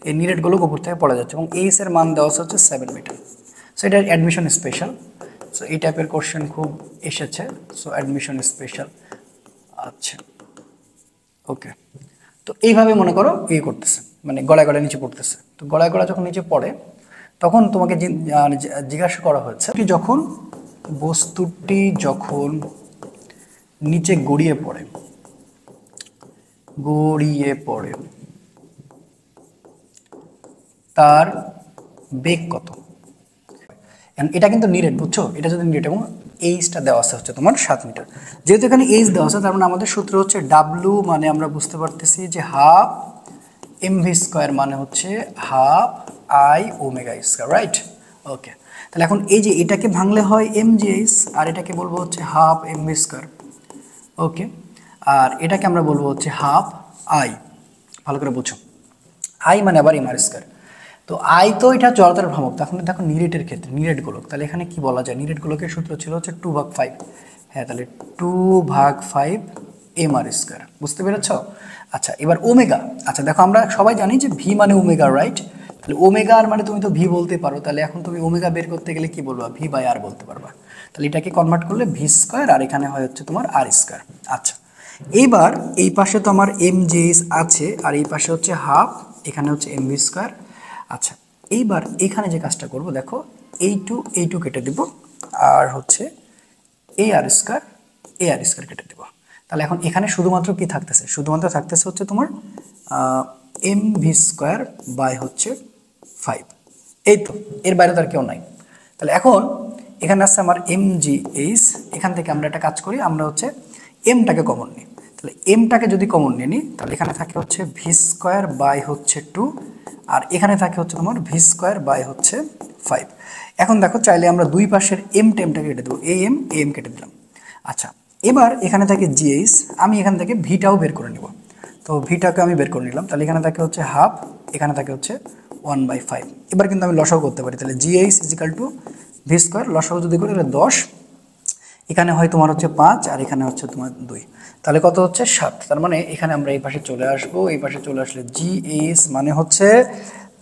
এই নিরেট গোলক উপর থেকে পড়া যাচ্ছে এবং এইচ এর মান দেওয়া হচ্ছে 7 মিটার। সো এটা অ্যাডমিশন স্পেশাল। সো এই টাইপের কোশ্চেন খুব এসেছে, সো অ্যাডমিশন স্পেশাল। আচ্ছা, ওকে। তো এইভাবে মনে করো ইয়ে করতেছে, মানে গলায় গলায় নিচে পড়তেছে। তো গলায় গলায় যখন নিচে পড়ে, তখন তোমাকে জিজ্ঞাসা করা হয়েছে যখন বস্তুটি যখন নিচে গড়িয়ে পড়ে, গড়িয়ে পড়ে তার বেগ কত। এটা কিন্তু নিরেট, বুঝছো, এটা যদি নিরেট এবং এইচটা দেওয়া আছে হচ্ছে তোমার 7 মিটার। যেহেতু এখানে এইচ দেওয়া আছে, তার মানে আমাদের সূত্র হচ্ছে ডাব্লু মানে আমরা বুঝতে পারতেছি যে হাফ এমভি স্কোয়ার মানে হচ্ছে half I omega square, right? Okay, তাহলে এখন এই যে এটাকে ভাঙলে হয় এমজিএইচ, আর এটাকে বলবো হচ্ছে হাফ এমভি স্কোয়ার, ওকে, আর এটাকে আমরা বলবো হচ্ছে হাফ আই। ভালো করে বুঝো, আই মানে আবার এম আর স্কোয়ার। তো আই তো এটা জড়তার ভ্রামক, তখন দেখো নিরেটের ক্ষেত্রে নিরেট গোলক, তাহলে এখানে কি বলা যায়, নিরেট গোলকের সূত্র ছিল হচ্ছে 2/5। হ্যাঁ, তাহলে 2/5 এম আর স্কোয়ার, বুঝতে পেরেছ? আচ্ছা, এবার ওমেগা। আচ্ছা দেখো, আমরা সবাই জানি যে ভি মানে ওমেগা, রাইট? তাহলে ওমেগা আর মানে তুমি তো ভি বলতে পারো, তাহলে এখন তুমি ওমেগা বের করতে গেলে কি বলবা, ভি বাই আর বলতে পারবা। তাহলে এটাকে কনভার্ট করলে ভি স্কোয়ার, আর এখানে হয় হচ্ছে তোমার আর স্কোয়ার। আচ্ছা, এইবার এই পাশে তো আমার এম জেএস আছে, আর এই পাশে হচ্ছে হাফ, এখানে হচ্ছে এম ভি স্কোয়ার। আচ্ছা, এইবার এখানে যে কাজটা করব, দেখো এই টু কেটে দিব, আর হচ্ছে এ আর স্কোয়ার কেটে দেব। তাহলে এখন এখানে শুধুমাত্র কি থাকতেছে, শুধুমাত্র থাকতেছে হচ্ছে তোমার এম ভি স্কোয়ার বাই হচ্ছে 5। এই তো, এর বাইরে তো আর কেউ নাই। তাহলে এখন এখানে আসছে আমার এম জি এইচ, এখান থেকে আমরা একটা কাজ করি, আমরা হচ্ছে এমটাকে কমন নিই। তাহলে এমটাকে যদি কমন নিয়ে নিই, তাহলে এখানে থাকে হচ্ছে ভি স্কোয়ার বাই হচ্ছে 2, আর এখানে থাকে হচ্ছে তোমার ভি স্কোয়ার বাই হচ্ছে 5। এখন দেখো, চাইলে আমরা দুই পাশের এম টেমটাকে কেটে দেবো, এম কেটে দিলাম। আচ্ছা, এবার এখানে থাকে জিএইচ, আমি এখান থেকে ভিটাও বের করে নেব। তো ভিটাকে আমি বের করে নিলাম, তাহলে এখানে থাকে হচ্ছে হাফ, এখানে থাকে হচ্ছে 1/5। এবার কিন্তু আমি লসাগু করতে পারি, তাহলে gh equal to v square, লসাগু যদি করি তাহলে 10, এখানে হয় তোমার হচ্ছে 5, আর এখানে হচ্ছে তোমার 2, তাহলে কত হচ্ছে 7। তার মানে এখানে আমরা এই পাশে চলে আসবো, এই পাশে চলে আসলে জিএইচ মানে হচ্ছে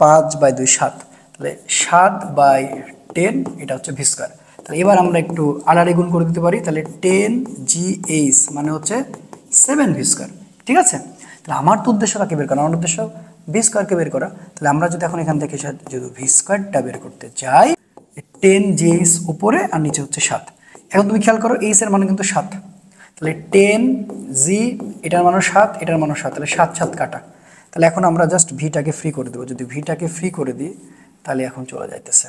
5/2 7, তাহলে 7/10, এটা হচ্ছে ভি স্কোয়ার। তাহলে এবার আমরা একটু আড়াআড়ি গুণ করে দিতে পারি, তাহলে 10 GH মানে হচ্ছে 7 v²। ঠিক আছে, তাহলে আমার তো উদ্দেশ্য কাকে বের করা, আমার উদ্দেশ্য v² বের করা। তাহলে আমরা যদি এখন এখান থেকে যদি v² বের করতে চাই, 10GH উপরে আর নিচে হচ্ছে 7। এখন তুমি খেয়াল করো এইচ এর মান কিন্তু 7, তাহলে 10G এটার মানও 7, এটার মানও 7, তাহলে 7 7 কাটা। তাহলে এখন আমরা জাস্ট ভিটাকে ফ্রি করে দেবো, যদি ভিটাকে ফ্রি করে দিই তাহলে এখন চলে যাইতেছে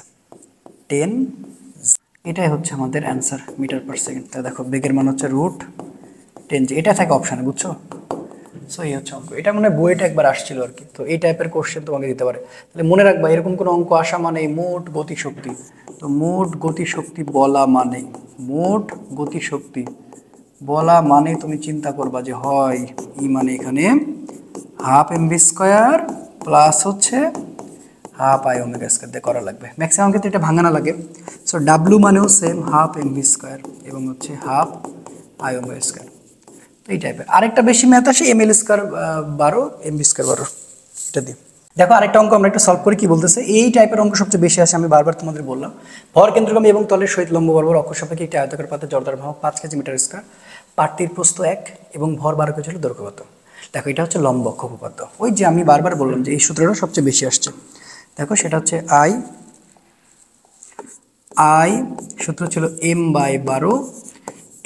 10। এটাই হচ্ছে আমাদের অ্যান্সার মিটার/সেকেন্ড। তাহলে দেখো বেগের মান হচ্ছে √10G, এটা থাকে অপশানে, বুঝছো? সো এই হচ্ছে অঙ্ক, এটা মনে হয় বইটা একবার আসছিল আর কি, তো এই টাইপের কোশ্চেন তোমাকে দিতে পারে। তাহলে মনে রাখবা এরকম কোনো অঙ্ক আসা মানে মোট গতিশক্তি, তো মোট গতিশক্তি বলা মানে, মোট গতিশক্তি বলা মানে তুমি চিন্তা করবা যে হয় ই মানে এখানে ½ mv² প্লাস হচ্ছে ½ i⍵² দিয়ে করা লাগবে, ম্যাক্সিমাম ক্ষেত্রে এটা ভাঙানো লাগে। সো ডাব্লু মানেও সেম ½ mv² এবং হচ্ছে ½ i⍵²। তো এই টাইপের আরেকটা বেশি ম্যাথ আসে ml² 12 mv² 12, এটা দিয়ে দেখো আরেকটা অঙ্ক আমরা একটু সলভ করি। কি বলতেছে, এই টাইপের অঙ্ক সবচেয়ে বেশি আসে, আমি বারবার তোমাদের বললাম। ভর কেন্দ্রগামী এবং তলের সহিত লম্ব বরাবর অক্ষ সাপেক্ষে একটি আয়তাকার পাত্রে জড়তার ভর 5 কেজি মিটার², পাত্রটির প্রস্থ 1 এবং ভর 12 কেজি হলে দৈর্ঘ্য কত? দেখো এটা হচ্ছে লম্ব অক্ষ উপপাদ্য, ওই যে আমি বারবার বললাম যে এই সূত্রটা সবচেয়ে বেশি আসছে। দেখো সেটা হচ্ছে I সূত্র ছিল m/12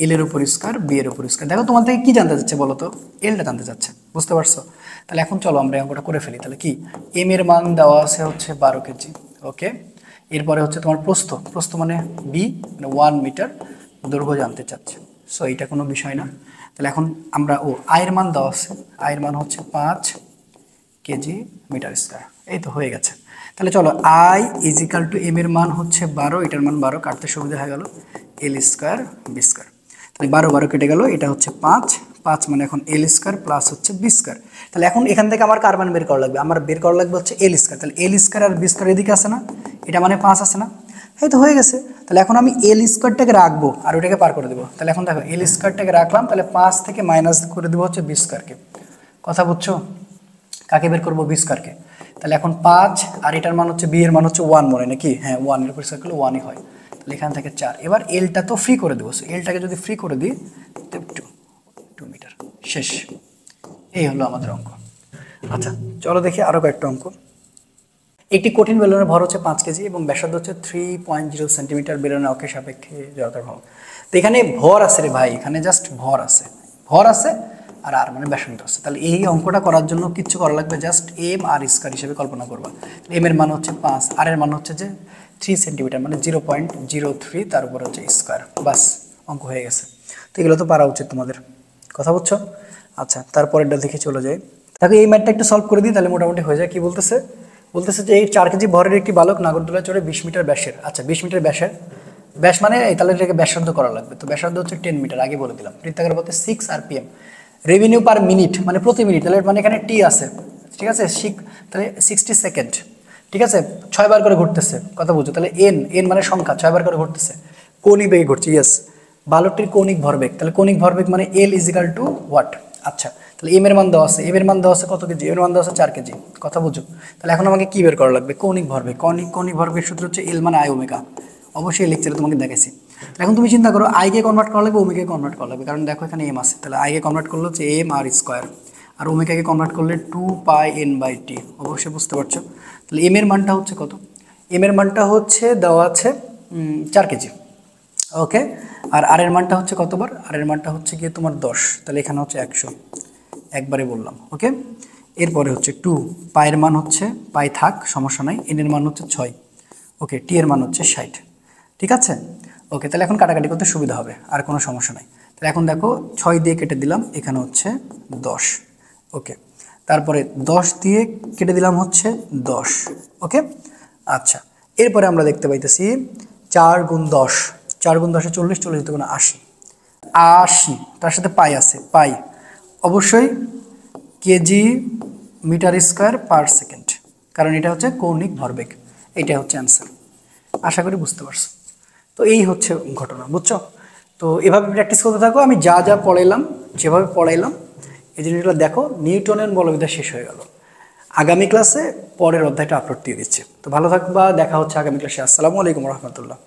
এল এর উপর স্কয়ার বি এর উপর স্কয়ার। দেখো তোমার থেকে কি জানতে চাচ্ছে বলো তো, এলটা জানতে চাচ্ছে, বুঝতে পারছো? তাহলে এখন চলো আমরা অঙ্কটা করে ফেলি। তাহলে কি, এম এর মান দেওয়া আছে হচ্ছে 12 কেজি, ওকে। এরপরে হচ্ছে তোমার প্রস্থ, প্রস্থ মানে বি মানে 1 মিটার, দৈর্ঘ্য জানতে চাচ্ছে। সো এটা কোনো বিষয় না। তাহলে এখন আমরা আয়ের মান দেওয়া আছে, আয়ের মান হচ্ছে 5 কেজি মিটার²। এই তো হয়ে গেছে। তাহলে চলো I = m এর মান হচ্ছে 12, এটার মান 12, কাটতে সুবিধা হয়ে গেল l² b²। তাহলে 12 12 কেটে গেল, এটা হচ্ছে 5 5 মানে এখন l² প্লাস হচ্ছে b²। তাহলে এখন এখান থেকে আমার কার মান বের করা লাগবে, আমার বের করা লাগবে হচ্ছে l²। তাহলে l² আর b² এদিকে আছে না, এটা মানে 5 আছে না, এই তো হয়ে গেছে। তাহলে এখন আমি l²টাকে রাখবো আর ওটাকে পার করে দেবো। তাহলে এখন দেখো l²টাকে রাখলাম, তাহলে 5 থেকে মাইনাস করে দেবো হচ্ছে b²কে। কথা বুঝছো? কাকে বের করবো, b²কে। তাহলে এখন 5 আর এটার মান হচ্ছে, বি এর মান হচ্ছে 1 মনে নাকি, হ্যাঁ 1 এর উপর স্কয়ার করলে 1ই হয়। তাহলে এখান থেকে 4। এবার এলটা তো ফ্রি করে দেবো, এলটাকে যদি ফ্রি করে দিই 2 মিটার, শেষ। এই হলো আমাদের অঙ্ক। আচ্ছা চলো দেখি আরো কয়েকটা অঙ্ক। একটি কঠিন বেলুনের ভর হচ্ছে 5 কেজি এবং ব্যাসার্ধ হচ্ছে 3.0 সেন্টিমিটার, বেলুনের অক্ষের সাপেক্ষে জড়তার ভর। তো এখানে ভর আছে রে ভাই, এখানে জাস্ট ভর আছে, ভর আছে আর আর মানে ব্যাসার্ধ আছে। তাহলে এই অঙ্কটা করার জন্য কিচ্ছু করা লাগবে, জাস্ট এম আর স্কয়ার হিসেবে কল্পনা করবা। এম এর মান হচ্ছে 5, আর এর মান হচ্ছে যে 3 সেন্টিমিটার মানে 0.03, তার উপর হচ্ছে স্কয়ার, বাস অঙ্ক হয়ে গেছে। তো এগুলো তো পারা উচিত তোমাদের, কথা বুঝছো? আচ্ছা তারপরেরটা দেখে চলে যাই। দেখো এই ম্যাথটা একটু সলভ করে দিই, তাহলে মোটামুটি হয়ে যায়। কি বলতেছে, বলতেছে যে এই 4 কেজি ভরের একটি বালক নাগরদোলায় চড়ে 20 মিটার ব্যাসের, আচ্ছা 20 মিটার ব্যাসের, ব্যাস মানে তাহলে এটাকে ব্যাসার্ধ করা লাগবে। তো ব্যাসার্ধ হচ্ছে 10 মিটার, আগে বলে দিলাম। বৃত্তাকার পথে 6 rpm, রেভিনিউ পার মিনিট মানে প্রতি মিনিট, তাহলে মানে এখানে টি আছে, ঠিক আছে, তাহলে 60 সেকেন্ড, ঠিক আছে, 6 বার করে ঘুরতেছে, কথা বুঝো? তাহলে এন, এন মানে সংখ্যা, 6 বার করে ঘুরতেছে, কৌণিক বেগে ঘুরছে, ইয়েস। বালকটির কৌণিক ভরবেগ, তাহলে কৌণিক ভরবেগ মানে এল = হোয়াট। আচ্ছা তাহলে এম এর মান দেওয়া আছে, এম এর মান দেওয়া আছে কত কেজি, এম এর মান দেওয়া আছে 4 কেজি, কথা বুঝো? তাহলে এখন আমাকে কি বের করা লাগবে, কৌণিক ভরবেগ। কৌণিক ভরবেগের সূত্র হচ্ছে এল মানে i⍵, অবশ্যই লেকচারে তোমাকে দেখাইছি। এখন তুমি চিন্তা করো আইকে কনভার্ট করা লাগবে, ওমেগাকে কনভার্ট করা লাগবে, কারণ দেখো এখানে এম আছে, তাহলে আইকে কনভার্ট করলে হচ্ছে এম আর স্কয়ার, আর ওমেগাকে কনভার্ট করলে 2πn/t, অবশ্যই বুঝতে পারছো। তাহলে এম এর মানটা হচ্ছে কত, এম এর মানটা হচ্ছে দেওয়া আছে 4 কেজি, ওকে। আর আর এর মানটা হচ্ছে কতবার, আর এর মানটা হচ্ছে গিয়ে তোমার 10, তাহলে এখানে হচ্ছে 100, একবারে বললাম, ওকে। এরপরে হচ্ছে 2, পায়ের মান হচ্ছে, পাই থাক সমস্যা নাই, এন এর মান হচ্ছে 6, ওকে, টি এর মান হচ্ছে 60, ঠিক আছে, ওকে। তাহলে এখন কাটাকাটি করতে সুবিধা হবে, আর কোনো সমস্যা নাই। তাহলে এখন দেখো 6 দিয়ে কেটে দিলাম, এখানে হচ্ছে 10, ওকে। তারপরে 10 দিয়ে কেটে দিলাম হচ্ছে 10, ওকে। আচ্ছা এরপরে আমরা দেখতে পাইতেছি 4 গুণ 10, 4 গুণ 10 40, 40 × 80, 80, তার সাথে পাই আছে, পাই অবশ্যই কেজি মিটার²/সেকেন্ড, কারণ এটা হচ্ছে কৌণিক ভরবেগ, এটা হচ্ছে অ্যান্সার। আশা করি বুঝতে পারছো। তো এই হচ্ছে ঘটনা, বুঝছো? তো এভাবে প্র্যাকটিস করতে থাকো। আমি যা যা পড়াইলাম, যেভাবে পড়াইলাম এই জিনিসগুলো দেখো, নিউটনের বলবিদ্যা শেষ হয়ে গেল। আগামী ক্লাসে পরের অধ্যায়টা আপলোড দিয়ে দিচ্ছে। তো ভালো থাকবা, দেখা হচ্ছে আগামী ক্লাসে। আসসালামু আলাইকুম রহমতুল্লাহ।